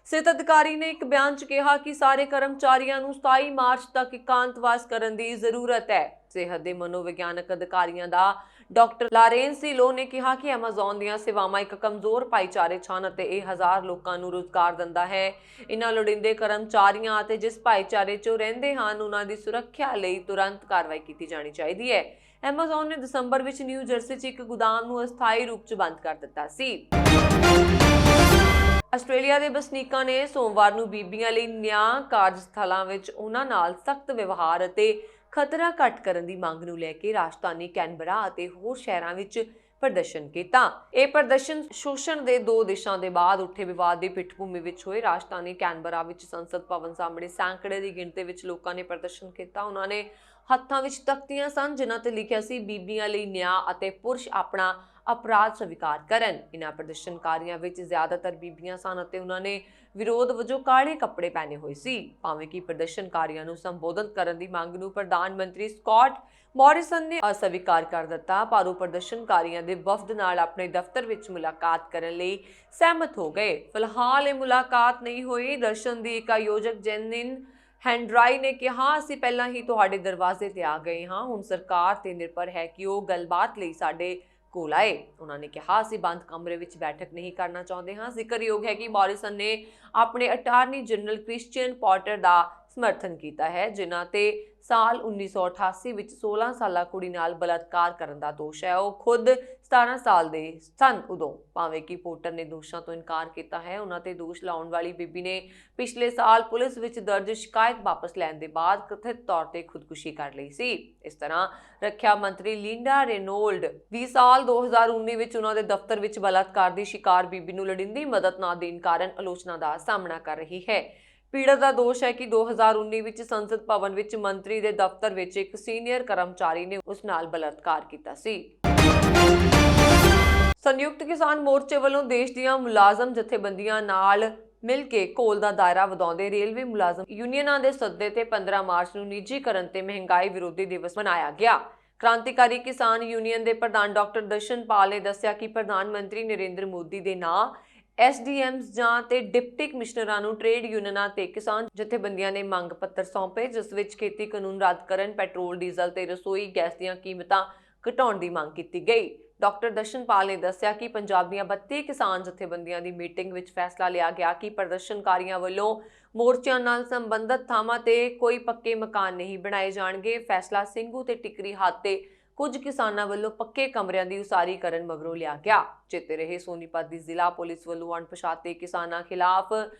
ਸਿਹਤ ਅਧਿਕਾਰੀ ਨੇ ਇੱਕ ਬਿਆਨ 'ਚ ਕਿਹਾ ਕਿ ਸਾਰੇ ਕਰਮਚਾਰੀਆਂ ਨੂੰ 27 ਮਾਰਚ ਤੱਕ ਇਕਾਂਤਵਾਸ ਕਰਨ ਦੀ ਜ਼ਰੂਰਤ ਹੈ। ਸਿਹਤ ਦੇ ਮਨੋਵਿਗਿਆਨਕ ਅਧਿਕਾਰੀਆਂ ਦਾ ਡਾਕਟਰ ਲਾਰੈਂਸੀ ਲੋ ਨੇ ਕਿਹਾ ਕਿ ਐਮਾਜ਼ੋਨ ਦੀਆਂ ਸੇਵਾਵਾਂ ਇੱਕ ਕਮਜ਼ੋਰ ਭਾਈਚਾਰੇ 'ਚ ਹਨ ਅਤੇ ਇਹ ਹਜ਼ਾਰ ਲੋਕਾਂ ਨੂੰ ਰੁਜ਼ਗਾਰ ਦਿੰਦਾ ਹੈ। ਇਹਨਾਂ ਲੋੜੀਂਦੇ ਕਰਮਚਾਰੀਆਂ ਅਤੇ ਜਿਸ ਭਾਈਚਾਰੇ 'ਚ ਉਹ ਰਹਿੰਦੇ ਹਨ, ਉਹਨਾਂ ਦੀ ਸੁਰੱਖਿਆ ਲਈ ਤੁਰੰਤ ਕਾਰਵਾਈ ਕੀਤੀ ਜਾਣੀ ਚਾਹੀਦੀ ਹੈ। ਐਮਾਜ਼ੋਨ ਨੇ ਦਸੰਬਰ ਵਿੱਚ ਨਿਊ ਜਰਸੀ 'ਚ ਇੱਕ ਗੋਦਾਮ ਨੂੰ ਅਸਥਾਈ ਰੂਪ 'ਚ ਬੰਦ ਕਰ ਦਿੱਤਾ ਸੀ। ਆਸਟ੍ਰੇਲੀਆ ਦੇ ਵਸਨੀਕਾਂ ਨੇ ਸੋਮਵਾਰ ਨੂੰ ਬੀਬੀਆਂ ਲਈ ਨਿਆਂ ਕਾਰਜ ਸਥਲਾਂ ਵਿੱਚ ਉਹਨਾਂ ਨਾਲ ਸਖਤ ਵਿਵਹਾਰ ਅਤੇ ਖਤਰਾ ਘੱਟ ਕਰਨ ਦੀ ਮੰਗ ਨੂੰ ਲੈ ਕੇ ਰਾਜਧਾਨੀ ਕੈਨਬਰਾ ਅਤੇ ਹੋਰ ਸ਼ਹਿਰਾਂ ਵਿੱਚ ਪ੍ਰਦਰਸ਼ਨ ਕੀਤਾ। ਇਹ ਪ੍ਰਦਰਸ਼ਨ ਸ਼ੋਸ਼ਣ ਦੇ 2 ਦੇਸ਼ਾਂ ਦੇ ਬਾਅਦ ਉੱਠੇ ਵਿਵਾਦ ਦੀ ਪਿੱਠਭੂਮੀ ਵਿੱਚ ਹੋਏ। ਰਾਜਧਾਨੀ ਕੈਨਬਰਾ ਵਿੱਚ ਸੰਸਦ ਭਵਨ ਸਾਹਮਣੇ ਸੈਂਕੜੇ ਦੀ ਗਿਣਤੀ ਵਿੱਚ ਲੋਕਾਂ ਨੇ ਪ੍ਰਦਰਸ਼ਨ ਕੀਤਾ। ਉਹਨਾਂ ਨੇ ਹੱਥਾਂ ਵਿੱਚ ਤਖਤੀਆਂ ਸਨ, ਜਿਨ੍ਹਾਂ ਤੇ ਲਿਖਿਆ ਸੀ ਬੀਬੀਆਂ ਲਈ ਨਿਆਂ ਅਤੇ ਪੁਰਸ਼ ਆਪਣਾ ਅਪਰਾਧ ਸਵੀਕਾਰ ਕਰਨ। ਇਹਨਾਂ ਪ੍ਰਦਰਸ਼ਨਕਾਰੀਆਂ ਵਿੱਚ ਜ਼ਿਆਦਾਤਰ ਬੀਬੀਆਂ ਸਨ ਅਤੇ ਉਹਨਾਂ ਨੇ ਵਿਰੋਧ ਵਜੋਂ ਕਾਲੇ ਕੱਪੜੇ ਪਹਿਨੇ ਹੋਏ ਸੀ। ਭਾਵੇਂ ਕਿ ਪ੍ਰਦਰਸ਼ਨਕਾਰੀਆਂ ਨੂੰ ਸੰਬੋਧਨ ਕਰਨ ਦੀ ਮੰਗ ਨੂੰ ਪ੍ਰਧਾਨ ਮੰਤਰੀ ਸਕਾਟ ਮੋਰਿਸਨ ਨੇ ਅਸਵੀਕਾਰ ਕਰ ਦਿੱਤਾ, ਪਰ ਉਹ ਪ੍ਰਦਰਸ਼ਨਕਾਰੀਆਂ ਦੇ ਵਫਦ ਨਾਲ ਆਪਣੇ ਦਫ਼ਤਰ ਵਿੱਚ ਮੁਲਾਕਾਤ ਕਰਨ ਲਈ ਸਹਿਮਤ ਹੋ ਗਏ। ਫਿਲਹਾਲ ਇਹ ਮੁਲਾਕਾਤ ਨਹੀਂ ਹੋਈ। ਦਰਸ਼ਨ ਦੀ ਇੱਕ ਆਯੋਜਕ ਜੈਨਿਨ ਹੈਂਡਰਾਈ ਨੇ ਕਿਹਾ, ਅਸੀਂ ਪਹਿਲਾਂ ਹੀ ਤੁਹਾਡੇ ਦਰਵਾਜ਼ੇ ਤੇ ਆ ਗਏ ਹਾਂ, ਹੁਣ ਸਰਕਾਰ ਤੇ ਨਿਰਭਰ ਹੈ ਕਿ ਉਹ ਗੱਲਬਾਤ ਲਈ ਸਾਡੇ ਕੋਲ ਆਏ। ਉਹਨਾਂ ਨੇ ਕਿਹਾ, ਅਸੀਂ ਬੰਦ ਕਮਰੇ ਵਿੱਚ ਬੈਠਕ ਨਹੀਂ ਕਰਨਾ ਚਾਹੁੰਦੇ ਹਾਂ। ਜ਼ਿਕਰਯੋਗ ਹੈ ਕਿ ਮੋਰਿਸਨ ਨੇ ਆਪਣੇ ਅਟਾਰਨੀ ਜਨਰਲ ਕ੍ਰਿਸਚੀਅਨ ਪੋਰਟਰ ਦਾ ਸਮਰਥਨ ਕੀਤਾ ਹੈ, ਜਿਨ੍ਹਾਂ ਤੇ ਸਾਲ 1988 ਵਿੱਚ 16 ਸਾਲਾ ਕੁੜੀ ਨਾਲ ਬਲਾਤਕਾਰ ਕਰਨ ਦਾ ਦੋਸ਼ ਹੈ। ਉਹ ਖੁਦ 17 ਸਾਲ ਦੇ ਸਨ ਉਦੋਂ। ਭਾਵੇਂ ਕਿ ਪੋਰਟਰ ਨੇ ਦੋਸ਼ਾਂ ਤੋਂ ਇਨਕਾਰ ਕੀਤਾ ਹੈ, ਉਹਨਾਂ ਤੇ ਦੋਸ਼ ਲਾਉਣ ਵਾਲੀ ਬੀਬੀ ਨੇ ਪਿਛਲੇ ਸਾਲ ਪੁਲਿਸ ਵਿੱਚ ਦਰਜ ਸ਼ਿਕਾਇਤ ਵਾਪਸ ਲੈਣ ਦੇ ਬਾਅਦ ਕਥਿਤ ਤੌਰ ਤੇ ਖੁਦਕੁਸ਼ੀ ਕਰ ਲਈ ਸੀ। ਇਸ ਤਰ੍ਹਾਂ ਰੱਖਿਆ ਮੰਤਰੀ ਲਿੰਡਾ ਰੇਨੋਲਡ ਵੀ ਸਾਲ 2019 ਵਿੱਚ ਉਹਨਾਂ ਦੇ ਦਫ਼ਤਰ ਵਿੱਚ ਬਲਾਤਕਾਰ ਦੀ ਸ਼ਿਕਾਰ ਬੀਬੀ ਨੂੰ ਲੋੜੀਂਦੀ ਮਦਦ ਨਾ ਦੇਣ ਕਾਰਨ ਆਲੋਚਨਾ ਦਾ ਸਾਹਮਣਾ ਕਰ ਰਹੀ ਹੈ। ਪੀੜਤ ਦਾ ਦੋਸ਼ ਹੈ ਕਿ 2019 ਵਿੱਚ ਸੰਸਦ ਭਵਨ ਵਿੱਚ ਮੰਤਰੀ ਦੇ ਦਫ਼ਤਰ ਵਿੱਚ ਇੱਕ ਸੀਨੀਅਰ ਕਰਮਚਾਰੀ ਨੇ ਉਸ ਨਾਲ ਬਲਾਤਕਾਰ ਕੀਤਾ ਸੀ। ਸੰਯੁਕਤ ਕਿਸਾਨ ਮੋਰਚੇ ਵੱਲੋਂ ਦੇਸ਼ ਦੀਆਂ ਮੁਲਾਜ਼ਮ ਜਥੇਬੰਦੀਆਂ ਨਾਲ ਮਿਲ ਕੇ ਘੋਲ ਦਾ ਦਾਇਰਾ ਵਧਾਉਂਦੇ ਰੇਲਵੇ ਮੁਲਾਜ਼ਮ ਯੂਨੀਅਨਾਂ ਦੇ ਸੱਦੇ ਤੇ 15 ਮਾਰਚ ਨੂੰ ਨਿੱਜੀਕਰਨ ਤੇ ਮਹਿੰਗਾਈ ਵਿਰੋਧੀ ਦਿਵਸ ਮਨਾਇਆ ਗਿਆ। ਕ੍ਰਾਂਤੀਕਾਰੀ ਕਿਸਾਨ ਯੂਨੀਅਨ ਦੇ ਪ੍ਰਧਾਨ ਡਾਕਟਰ ਦਰਸ਼ਨਪਾਲ ਨੇ ਦੱਸਿਆ ਕਿ ਪ੍ਰਧਾਨ ਮੰਤਰੀ ਨਰਿੰਦਰ ਮੋਦੀ ਦੇ ਨਾਂ ਐਸਡੀਐਮਸ ਜਾਂ ਤੇ ਡਿਪਟੀ ਕਮਿਸ਼ਨਰਾਂ ਨੂੰ ਟ੍ਰੇਡ ਯੂਨੀਅਨਾਂ ਤੇ ਕਿਸਾਨ ਜਥੇਬੰਦੀਆਂ ਨੇ ਮੰਗ ਪੱਤਰ ਸੌਂਪੇ, ਜਿਸ ਵਿੱਚ ਖੇਤੀ ਕਾਨੂੰਨ ਰੱਦ ਕਰਨ, ਪੈਟਰੋਲ ਡੀਜ਼ਲ ਤੇ ਰਸੋਈ ਗੈਸ ਦੀਆਂ ਕੀਮਤਾਂ ਘਟਾਉਣ ਦੀ ਮੰਗ ਕੀਤੀ ਗਈ। ਡਾਕਟਰ ਦਰਸ਼ਨਪਾਲ ਨੇ ਦੱਸਿਆ ਕਿ ਪੰਜਾਬ ਦੀਆਂ 32 ਕਿਸਾਨ ਜਥੇਬੰਦੀਆਂ ਦੀ ਮੀਟਿੰਗ ਵਿੱਚ ਫੈਸਲਾ ਲਿਆ ਗਿਆ ਕਿ ਪ੍ਰਦਰਸ਼ਨਕਾਰੀਆਂ ਵੱਲੋਂ ਮੋਰਚਿਆਂ ਨਾਲ ਸੰਬੰਧਿਤ ਥਾਵਾਂ ਤੇ ਕੋਈ ਪੱਕੇ ਮਕਾਨ ਨਹੀਂ ਬਣਾਏ ਜਾਣਗੇ। ਫੈਸਲਾ ਸਿੰਘੂ ਤੇ ਟਿਕਰੀ ਹੱਦ ਤੇ ਕੁਝ ਕਿਸਾਨਾਂ ਵੱਲੋਂ ਪੱਕੇ ਕਮਰਿਆਂ ਦੀ ਉਸਾਰੀ ਕਰਨ ਮਗਰੋਂ ਲਿਆ ਗਿਆ। ਚੇਤੇ ਰਹੇ ਸੋਨੀਪਤ ਦੀ ਜ਼ਿਲ੍ਹਾ ਪੁਲਿਸ ਵੱਲੋਂ ਅਣਪਛਾਤੇ ਕਿਸਾਨਾਂ ਖਿਲਾਫ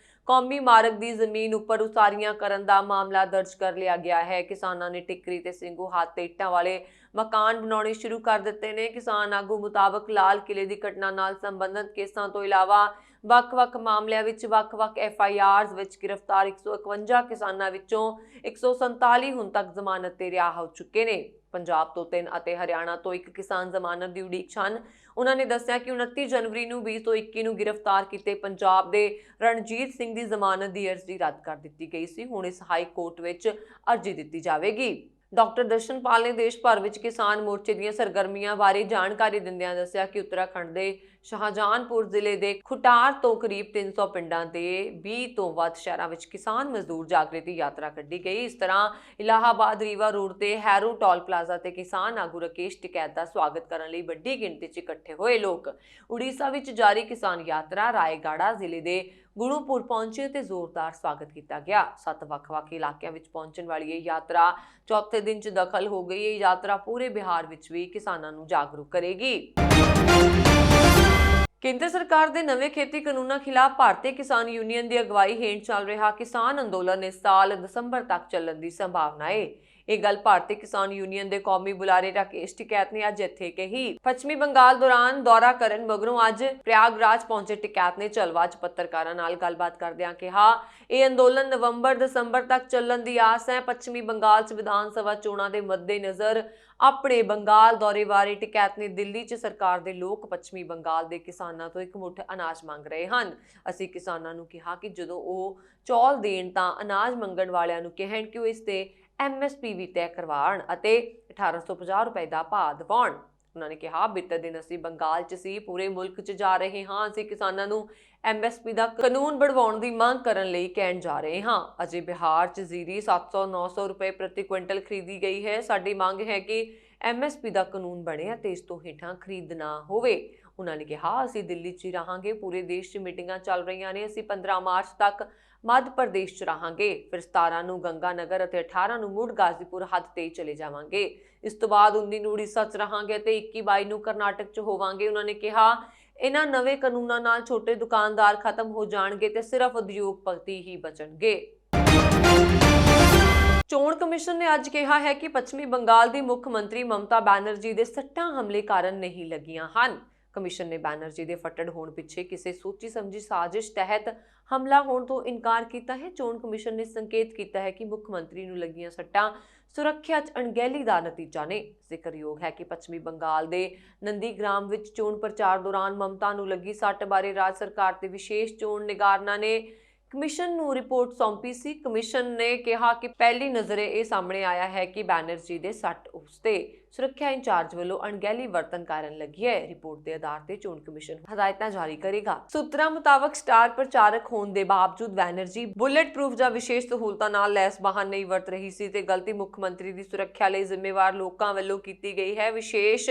ਕੌਮੀ ਮਾਰਗ ਦੀ ਜ਼ਮੀਨ ਉੱਪਰ ਉਸਾਰੀਆਂ ਕਰਨ ਦਾ ਮਾਮਲਾ ਦਰਜ ਕਰ ਲਿਆ ਗਿਆ ਹੈ। ਕਿਸਾਨਾਂ ਨੇ ਟਿਕਰੀ ਤੇ ਸਿੰਘੂ ਹੱਦ ਤੇ ਇੱਟਾਂ ਵਾਲੇ ਮਕਾਨ ਬਣਾਉਣੇ ਸ਼ੁਰੂ ਕਰ ਦਿੱਤੇ ਨੇ। ਕਿਸਾਨ ਆਗੂ ਮੁਤਾਬਕ ਲਾਲ ਕਿਲੇ ਦੀ ਘਟਨਾ ਨਾਲ ਸੰਬੰਧਿਤ ਕੇਸਾਂ ਤੋਂ ਇਲਾਵਾ ਵੱਖ-ਵੱਖ ਮਾਮਲਿਆਂ ਵਿੱਚ ਵੱਖ-ਵੱਖ FIRs ਵਿੱਚ ਗ੍ਰਿਫਤਾਰ 151 ਕਿਸਾਨਾਂ ਵਿੱਚੋਂ 147 ਹੁਣ ਤੱਕ ਜ਼ਮਾਨਤ ਤੇ ਰਿਹਾ ਹੋ ਚੁੱਕੇ ਨੇ। ਪੰਜਾਬ ਤੋਂ 3 ਅਤੇ ਹਰਿਆਣਾ ਤੋਂ 1 ਕਿਸਾਨ ਜ਼ਮਾਨਤ ਦੀ ਉਡੀਕ ਛਨ। ਉਹਨਾਂ ਨੇ ਦੱਸਿਆ ਕਿ 29 ਜਨਵਰੀ ਨੂੰ 2021 ਨੂੰ ਗ੍ਰਿਫਤਾਰ ਕੀਤੇ ਪੰਜਾਬ ਦੇ ਰਣਜੀਤ ਸਿੰਘ ਦੀ ਜ਼ਮਾਨਤ ਦੀ ਅਰਜ਼ੀ ਰੱਦ ਕਰ ਦਿੱਤੀ ਗਈ ਸੀ। ਹੁਣ ਇਸ ਹਾਈ ਕੋਰਟ ਵਿੱਚ ਅਰਜ਼ੀ ਦਿੱਤੀ ਜਾਵੇਗੀ। ਡਾਕਟਰ ਦਰਸ਼ਨਪਾਲ ਨੇ ਦੇਸ਼ ਭਰ ਵਿੱਚ ਕਿਸਾਨ ਮੋਰਚੇ ਦੀਆਂ ਸਰਗਰਮੀਆਂ ਬਾਰੇ ਜਾਣਕਾਰੀ ਦਿੰਦਿਆਂ ਦੱਸਿਆ ਕਿ ਉੱਤਰਾਖੰਡ ਦੇ ਸ਼ਾਹਜਹਾਨਪੁਰ ਜ਼ਿਲ੍ਹੇ ਦੇ ਖੁਟਾਰ ਤੋਂ ਕਰੀਬ 300 ਪਿੰਡਾਂ ਦੇ 20 ਤੋਂ ਵੱਧ ਸ਼ਹਿਰਾਂ ਵਿੱਚ ਕਿਸਾਨ ਮਜ਼ਦੂਰ ਜਾਗਰਤੀ ਯਾਤਰਾ ਕੱਢੀ ਗਈ। ਇਸ ਤਰ੍ਹਾਂ ਇਲਾਹਾਬਾਦ ਰੀਵਾ ਰੋਡ ਤੇ ਹੈਰੋ ਟੋਲ ਪਲਾਜ਼ਾ ਤੇ ਕਿਸਾਨ ਆਗੂ ਰਾਕੇਸ਼ ਟਿਕੈਤ ਦਾ ਸਵਾਗਤ ਕਰਨ ਲਈ ਵੱਡੀ ਗਿਣਤੀ 'ਚ ਇਕੱਠੇ ਹੋਏ ਲੋਕ ਉੜੀਸਾ ਵਿੱਚ ਜਾਰੀ ਕਿਸਾਨ ਯਾਤਰਾ ਰਾਏਗਾੜਾ ਜ਼ਿਲ੍ਹੇ ਦੇ ਗੁਰੂਪੁਰ ਪਹੁੰਚੇ ਤੇ ਜ਼ੋਰਦਾਰ ਸਵਾਗਤ ਕੀਤਾ ਗਿਆ। 7 ਵੱਖ-ਵੱਖ ਇਲਾਕਿਆਂ ਵਿੱਚ ਪਹੁੰਚਣ ਵਾਲੀ ਇਹ ਯਾਤਰਾ ਚੌਥੇ ਦਿਨ 'ਚ ਦਖਲ ਹੋ ਗਈ। ਇਹ ਯਾਤਰਾ ਪੂਰੇ ਬਿਹਾਰ ਵਿੱਚ ਵੀ ਕਿਸਾਨਾਂ ਨੂੰ ਜਾਗਰੂਕ ਕਰੇਗੀ। ਕੇਂਦਰ ਸਰਕਾਰ ਦੇ ਨਵੇਂ ਖੇਤੀ ਕਾਨੂੰਨਾਂ ਖਿਲਾਫ ਭਾਰਤੀ ਕਿਸਾਨ ਯੂਨੀਅਨ ਦੀ ਅਗਵਾਈ ਹੇਠ ਚੱਲ ਰਿਹਾ ਕਿਸਾਨ ਅੰਦੋਲਨ ਇਸ ਸਾਲ ਦਸੰਬਰ ਤੱਕ ਚੱਲਣ ਦੀ ਸੰਭਾਵਨਾ ਹੈ। ਇਹ ਗੱਲ ਭਾਰਤੀ ਕਿਸਾਨ ਯੂਨੀਅਨ ਦੇ ਕੌਮੀ ਬੁਲਾਰੇ ਰਾਕੇਸ਼ ਟਿਕੈਤ ਨੇ ਅੱਜ ਇੱਥੇ ਕਹੀ। ਪੱਛਮੀ ਬੰਗਾਲ ਦੌਰਾਨ ਦੌਰਾ ਕਰਨ ਮਗਰੋਂ ਅੱਜ ਪ੍ਰਯਾਗਰਾਜ ਪਹੁੰਚੇ ਟਿਕੈਤ ਨੇ ਚਲਵਾ 'ਚ ਪੱਤਰਕਾਰਾਂ ਨਾਲ ਗੱਲਬਾਤ ਕਰਦਿਆਂ ਕਿਹਾ, ਇਹ ਅੰਦੋਲਨ ਨਵੰਬਰ-ਦਸੰਬਰ ਤੱਕ ਚੱਲਣ ਦੀ ਆਸ ਹੈ। ਪੱਛਮੀ ਬੰਗਾਲ 'ਚ ਵਿਧਾਨ ਸਭਾ ਚੋਣਾਂ ਦੇ ਮੱਦੇਨਜ਼ਰ ਆਪਣੇ ਬੰਗਾਲ ਦੌਰੇ ਬਾਰੇ ਟਿਕੈਤ ਨੇ ਦਿੱਲੀ 'ਚ ਸਰਕਾਰ ਦੇ ਲੋਕ ਪੱਛਮੀ ਬੰਗਾਲ ਦੇ ਕਿਸਾਨਾਂ ਤੋਂ ਇੱਕ ਮੁੱਠ ਅਨਾਜ ਮੰਗ ਰਹੇ ਹਨ। ਅਸੀਂ ਕਿਸਾਨਾਂ ਨੂੰ ਕਿਹਾ ਕਿ ਜਦੋਂ ਉਹ ਚੌਲ ਦੇਣ ਤਾਂ ਅਨਾਜ ਮੰਗਣ ਵਾਲਿਆਂ ਨੂੰ ਕਹਿਣ ਕਿ ਉਹ ਇਸ ਤੇ MSP ਵੀ ਤੈਅ ਕਰਵਾਉਣ ਅਤੇ 1850 ਰੁਪਏ ਦਾ ਭਾਅ ਦਿਵਾਉਣ। ਉਹਨਾਂ ਨੇ ਕਿਹਾ, ਬੀਤੇ ਦਿਨ ਅਸੀਂ ਬੰਗਾਲ 'ਚ ਸੀ, ਪੂਰੇ ਮੁਲਕ 'ਚ ਜਾ ਰਹੇ ਹਾਂ। ਅਸੀਂ ਕਿਸਾਨਾਂ ਨੂੰ MSP ਦਾ ਕਾਨੂੰਨ ਬਣਵਾਉਣ ਦੀ ਮੰਗ ਕਰਨ ਲਈ ਕਹਿਣ ਜਾ ਰਹੇ ਹਾਂ। ਅਜੇ ਬਿਹਾਰ 'ਚ ਜ਼ੀਰੀ 700-900 ਰੁਪਏ ਪ੍ਰਤੀ ਕੁਇੰਟਲ ਖਰੀਦੀ ਗਈ ਹੈ। ਸਾਡੀ ਮੰਗ ਹੈ ਕਿ MSP ਦਾ ਕਾਨੂੰਨ ਬਣੇ ਅਤੇ ਇਸ ਤੋਂ ਹੇਠਾਂ ਖਰੀਦ ਨਾ ਹੋਵੇ। ਉਹਨਾਂ ਨੇ ਕਿਹਾ, ਅਸੀਂ ਦਿੱਲੀ 'ਚ ਹੀ ਰਹਾਂਗੇ। ਪੂਰੇ ਦੇਸ਼ 'ਚ ਮੀਟਿੰਗਾਂ ਚੱਲ ਰਹੀਆਂ ਨੇ। ਅਸੀਂ 15 ਮਾਰਚ ਤੱਕ ਮੱਧ ਪ੍ਰਦੇਸ਼ 'ਚ ਰਹਾਂਗੇ, ਫਿਰ 17 ਨੂੰ ਗੰਗਾਨਗਰ ਅਤੇ 18 ਨੂੰ ਮੁੜ ਗਾਜ਼ੀਪੁਰ ਹੱਦ ਤੇ ਚਲੇ ਜਾਵਾਂਗੇ। ਇਸ ਤੋਂ ਬਾਅਦ 19 ਨੂੰ ਉੜੀਸਾ 'ਚ ਰਹਾਂਗੇ ਤੇ 21-22 ਨੂੰ ਕਰਨਾਟਕ 'ਚ ਹੋਵਾਂਗੇ। ਉਹਨਾਂ ਨੇ ਕਿਹਾ, ਇਹਨਾਂ ਨਵੇਂ ਕਾਨੂੰਨਾਂ ਨਾਲ ਛੋਟੇ ਦੁਕਾਨਦਾਰ ਖਤਮ ਹੋ ਜਾਣਗੇ ਤੇ ਸਿਰਫ ਉਦਯੋਗਪਤੀ ਹੀ ਬਚਣਗੇ। ਚੋਣ ਕਮਿਸ਼ਨ ਨੇ ਅੱਜ ਕਿਹਾ ਹੈ ਕਿ ਪੱਛਮੀ ਬੰਗਾਲ ਦੀ ਮੁੱਖ ਮੰਤਰੀ ਮਮਤਾ ਬੈਨਰਜੀ ਦੇ ਸੱਟਾਂ ਹਮਲੇ ਕਾਰਨ ਨਹੀਂ ਲੱਗੀਆਂ ਹਨ। ਕਮਿਸ਼ਨ ਨੇ ਬੈਨਰਜੀ ਦੇ ਫੱਟੜ ਹੋਣ ਪਿੱਛੇ ਕਿਸੇ ਸੋਚੀ ਸਮਝੀ ਸਾਜ਼ਿਸ਼ ਤਹਿਤ ਹਮਲਾ ਹੋਣ ਤੋਂ ਇਨਕਾਰ ਕੀਤਾ ਹੈ। ਚੋਣ ਕਮਿਸ਼ਨ ਨੇ ਸੰਕੇਤ ਕੀਤਾ ਹੈ ਕਿ ਮੁੱਖ ਮੰਤਰੀ ਨੂੰ ਲੱਗੀਆਂ ਸੱਟਾਂ ਸੁਰੱਖਿਆ 'ਚ ਅਣਗਹਿਲੀ ਦਾ ਨਤੀਜਾ ਨੇ। ਜ਼ਿਕਰਯੋਗ ਹੈ ਕਿ ਪੱਛਮੀ ਬੰਗਾਲ ਦੇ ਨੰਦੀਗ੍ਰਾਮ ਵਿੱਚ ਚੋਣ ਪ੍ਰਚਾਰ ਦੌਰਾਨ ਮਮਤਾ ਨੂੰ ਲੱਗੀ ਸੱਟ ਬਾਰੇ ਰਾਜ ਸਰਕਾਰ ਦੇ ਵਿਸ਼ੇਸ਼ ਚੋਣ ਨਿਗਰਾਨਾਂ ਨੇ ਕਮਿਸ਼ਨ ਨੂੰ ਰਿਪੋਰਟ ਸੌਂਪੀ ਸੀ। ਕਮਿਸ਼ਨ ਨੇ ਕਿਹਾ ਕਿ ਪਹਿਲੀ ਨਜ਼ਰੇ ਇਹ ਸਾਹਮਣੇ ਆਇਆ ਹੈ ਕਿ ਬੈਨਰਜੀ ਦੇ ਸੱਟ ਉਸ ਤੇ ਸੁਰੱਖਿਆ ਇੰਚਾਰਜ ਵੱਲੋਂ ਅਣਗਹਿਲੀ ਵਰਤਨ ਕਾਰਨ ਲੱਗੀ ਹੈ। ਰਿਪੋਰਟ ਦੇ ਆਧਾਰ ਤੇ ਚੋਣ ਕਮਿਸ਼ਨ ਹਦਾਇਤਾਂ ਜਾਰੀ ਕਰੇਗਾ। ਸੂਤਰਾਂ ਮੁਤਾਬਕ ਸਟਾਰ ਪ੍ਰਚਾਰਕ ਹੋਣ ਦੇ ਬਾਵਜੂਦ ਬੈਨਰਜੀ ਬੁਲੇਟ ਪ੍ਰੂਫ ਜਾਂ ਵਿਸ਼ੇਸ਼ ਸਹੂਲਤਾਂ ਨਾਲ ਲੈਸ ਵਾਹਨ ਨਹੀਂ ਵਰਤ ਰਹੀ ਸੀ ਤੇ ਗਲਤੀ ਮੁੱਖ ਮੰਤਰੀ ਦੀ ਸੁਰੱਖਿਆ ਲਈ ਜ਼ਿੰਮੇਵਾਰ ਲੋਕਾਂ ਵੱਲੋਂ ਕੀਤੀ ਗਈ ਹੈ। ਵਿਸ਼ੇਸ਼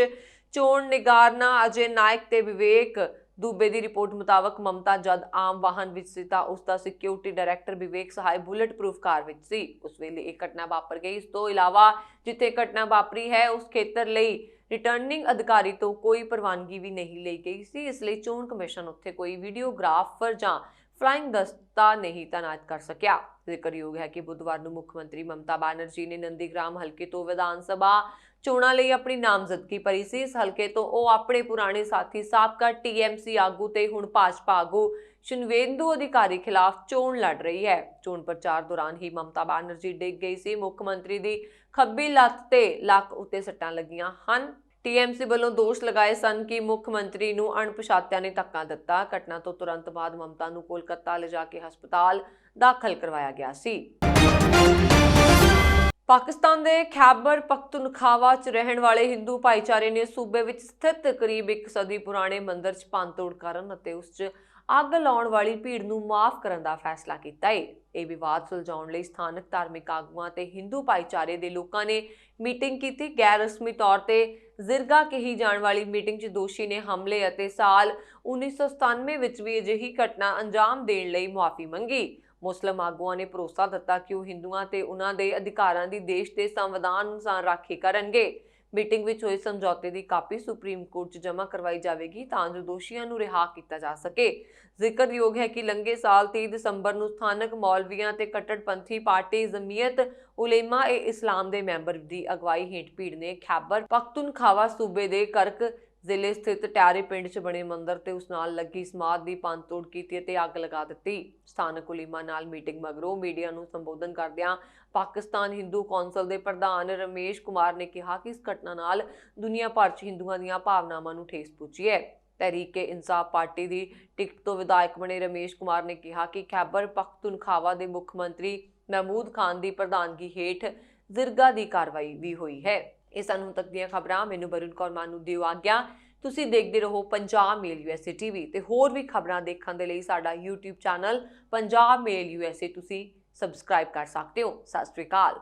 ਚੋਣ ਨਿਗਰਾਨਾਂ ਅਜੇ ਨਾਇਕ ਤੇ ਵਿਵੇਕ ਦੂਬੇ ਦੀ ਰਿਪੋਰਟ ਮੁਤਾਬਕ ਮਮਤਾ ਜਦ ਆਮ ਵਾਹਨ ਵਿੱਚ ਸੀ ਤਾਂ ਉਸ ਦਾ ਸਿਕਿਉਰਿਟੀ ਡਾਇਰੈਕਟਰ ਵਿਵੇਕ ਸਹਾਇ ਬੁਲੇਟ ਪ੍ਰੂਫ ਕਾਰ ਵਿੱਚ ਸੀ। ਉਸ ਵੇਲੇ ਇਹ ਘਟਨਾ ਵਾਪਰ ਗਈ। ਇਸ ਤੋਂ ਇਲਾਵਾ ਜਿੱਥੇ ਘਟਨਾ ਵਾਪਰੀ ਹੈ ਉਸ ਖੇਤਰ ਲਈ ਰਿਟਰਨਿੰਗ ਅਧਿਕਾਰੀ ਤੋਂ ਕੋਈ ਪ੍ਰਵਾਨਗੀ ਵੀ ਨਹੀਂ ਲਈ ਗਈ ਸੀ। ਇਸ ਲਈ ਚੋਣ ਕਮਿਸ਼ਨ ਉੱਥੇ ਕੋਈ ਵੀਡੀਓਗ੍ਰਾਫਰ ਜਾਂ ਫਲਾਈਂਗ ਦਸਤਾ ਨਹੀਂ ਤਾਇਨਾਤ ਕਰ ਸਕਿਆ। ਜ਼ਿਕਰਯੋਗ ਹੈ ਕਿ ਬੁੱਧਵਾਰ ਨੂੰ ਮੁੱਖ ਮੰਤਰੀ ਮਮਤਾ ਬੈਨਰਜੀ ਨੇ ਨੰਦੀਗ੍ਰਾਮ ਹਲਕੇ ਤੋਂ ਵਿਧਾਨ ਸਭਾ ਚੋਣਾਂ ਲਈ ਆਪਣੀ ਨਾਮਜ਼ਦਗੀ ਭਰੀ ਸੀ। ਇਸ ਹਲਕੇ ਤੋਂ ਉਹ ਆਪਣੇ ਪੁਰਾਣੇ ਸਾਥੀ ਸਾਬਕਾ TMC ਆਗੂ ਤੇ ਹੁਣ ਭਾਜਪਾ ਆਗੂ ਸ਼ਿਨਵੇਂਦੂ ਅਧਿਕਾਰੀ ਖਿਲਾਫ ਚੋਣ ਲੜ ਰਹੀ ਹੈ। ਚੋਣ ਪ੍ਰਚਾਰ ਦੌਰਾਨ ਹੀ ਮਮਤਾ ਬੈਨਰਜੀ ਡਿੱਗ ਗਈ ਸੀ। ਮੁੱਖ ਮੰਤਰੀ ਦੀ ਖੱਬੀ ਲੱਤ ਤੇ ਲੱਕ ਉੱਤੇ ਸੱਟਾਂ ਲੱਗੀਆਂ ਹਨ। टीएमसी ਵੱਲੋਂ ਦੋਸ਼ ਲਗਾਏ ਸਨ ਕਿ ਮੁੱਖ ਮੰਤਰੀ ਨੂੰ ਅਣਪਛਾਤਿਆਂ ਨੇ ਧੱਕਾ ਦਿੱਤਾ। ਘਟਨਾ ਤੋਂ ਤੁਰੰਤ ਬਾਅਦ ਮਮਤਾ ਨੂੰ ਕੋਲਕਾਤਾ ਲਿਜਾ ਕੇ ਹਸਪਤਾਲ ਦਾਖਲ ਕਰਵਾਇਆ ਗਿਆ ਸੀ। ਪਾਕਿਸਤਾਨ ਦੇ ਖੈਬਰ ਪਖਤੂਨਖਾਵਾ 'ਚ ਰਹਿਣ ਵਾਲੇ ਹਿੰਦੂ ਭਾਈਚਾਰੇ ਨੇ ਸੂਬੇ ਵਿੱਚ ਸਥਿਤ ਕਰੀਬ 1 ਸਦੀ ਪੁਰਾਣੇ ਮੰਦਿਰ 'ਚ ਭੰਨਤੋੜ ਕਰਨ ਅਤੇ ਉਸ 'ਚ ਅੱਗ ਲਾਉਣ ਵਾਲੀ ਭੀੜ ਨੂੰ ਮਾਫ ਕਰਨ ਦਾ ਫੈਸਲਾ ਕੀਤਾ ਹੈ। ਇਹ ਵਿਵਾਦ ਸੁਲਝਾਉਣ ਲਈ ਸਥਾਨਕ ਧਾਰਮਿਕ ਆਗੂਆਂ ਤੇ ਹਿੰਦੂ ਭਾਈਚਾਰੇ ਦੇ ਲੋਕਾਂ ਨੇ ਮੀਟਿੰਗ ਕੀਤੀ। ਗੈਰ ਰਸਮੀ ਤੌਰ ਤੇ ਜ਼ਿਰਗਾ ਕਹੀ ਜਾਣ ਵਾਲੀ ਮੀਟਿੰਗ 'ਚ ਦੋਸ਼ੀ ਨੇ ਹਮਲੇ ਅਤੇ ਸਾਲ 1997 ਵਿੱਚ ਵੀ ਅਜਿਹੀ ਘਟਨਾ ਅੰਜਾਮ ਦੇਣ ਲਈ ਮੁਆਫੀ ਮੰਗੀ। ਮੁਸਲਿਮ ਆਗੂਆਂ ਨੇ ਭਰੋਸਾ ਦਿੱਤਾ ਕਿ ਉਹ ਹਿੰਦੂਆਂ ਤੇ ਉਹਨਾਂ ਦੇ ਅਧਿਕਾਰਾਂ ਦੀ ਦੇਸ਼ ਦੇ ਸੰਵਿਧਾਨ ਅਨੁਸਾਰ ਰਾਖੀ ਕਰਨਗੇ। ਮੀਟਿੰਗ ਵਿੱਚ ਹੋਏ ਸਮਝੌਤੇ ਦੀ ਕਾਪੀ ਸੁਪਰੀਮ ਕੋਰਟ 'ਚ ਜਮ੍ਹਾਂ ਕਰਵਾਈ ਜਾਵੇਗੀ ਤਾਂ ਜੋ ਦੋਸ਼ੀਆਂ ਨੂੰ ਰਿਹਾ ਕੀਤਾ ਜਾ ਸਕੇ। ਜ਼ਿਕਰਯੋਗ ਹੈ ਕਿ ਲੰਘੇ ਸਾਲ 30 ਦਸੰਬਰ ਨੂੰ ਸਥਾਨਕ ਮੌਲਵੀਆਂ ਤੇ ਕੱਟੜਪੰਥੀ ਪਾਰਟੀ ਜਮੀਅਤ ਉਲੇਮਾ-ਏ-ਇਸਲਾਮ ਦੇ ਮੈਂਬਰ ਦੀ ਅਗਵਾਈ ਹੇਠ ਭੀੜ ਨੇ ਖੈਬਰ ਪਖਤੂਨਖਾਵਾ ਸੂਬੇ ਦੇ ਕਰਕ ਜ਼ਿਲ੍ਹੇ ਸਥਿਤ ਟਿਆਰੇ ਪਿੰਡ 'ਚ ਬਣੇ ਮੰਦਿਰ ਤੇ ਉਸ ਨਾਲ ਲੱਗੀ ਸਮਾਧ ਦੀ ਭੰਨਤੋੜ ਕੀਤੀ ਅਤੇ ਅੱਗ ਲਗਾ ਦਿੱਤੀ। ਸਥਾਨਕ ਉਲੇਮਾ ਨਾਲ ਮੀਟਿੰਗ ਮਗਰੋਂ ਮੀਡੀਆ ਨੂੰ ਸੰਬੋਧਨ ਕਰਦਿਆਂ ਪਾਕਿਸਤਾਨ ਹਿੰਦੂ ਕੌਂਸਲ ਦੇ ਪ੍ਰਧਾਨ ਰਮੇਸ਼ ਕੁਮਾਰ ਨੇ ਕਿਹਾ ਕਿ ਇਸ ਘਟਨਾ ਨਾਲ ਦੁਨੀਆ ਭਰ 'ਚ ਹਿੰਦੂਆਂ ਦੀਆਂ ਭਾਵਨਾਵਾਂ ਨੂੰ ਠੇਸ ਪਹੁੰਚੀ ਹੈ। ਤਹਿਰੀਕ-ਏ-ਇਨਸਾਫ ਪਾਰਟੀ ਦੀ ਟਿਕਟ ਤੋਂ ਵਿਧਾਇਕ ਬਣੇ ਰਮੇਸ਼ ਕੁਮਾਰ ਨੇ ਕਿਹਾ ਕਿ ਖੈਬਰ ਪਖਤੂਨਖਾਵਾ ਦੇ ਮੁੱਖ ਮੰਤਰੀ ਮਹਿਮੂਦ ਖਾਨ ਦੀ ਪ੍ਰਧਾਨਗੀ ਹੇਠ ਜ਼ਿਰਗਾ ਦੀ ਕਾਰਵਾਈ ਵੀ ਹੋਈ ਹੈ। ਇਹ ਸਨ ਹੁਣ ਤੱਕ ਦੀਆਂ ਖਬਰਾਂ। ਮੈਨੂੰ ਬरुण ਕੌਰ ਮਾਨ ਨੂੰ ਦਿਓ ਆਗਿਆ। ਤੁਸੀਂ ਦੇਖਦੇ ਰਹੋ ਪੰਜਾਬ ਮੇਲ USA TV ਤੇ ਹੋਰ ਵੀ ਖਬਰਾਂ ਦੇਖਣ ਦੇ ਲਈ ਸਾਡਾ YouTube ਚੈਨਲ ਪੰਜਾਬ ਮੇਲ USA ਤੁਸੀਂ ਸਬਸਕ੍ਰਾਈਬ ਕਰ ਸਕਦੇ ਹੋ। ਸਤਿ ਸ਼੍ਰੀ ਅਕਾਲ।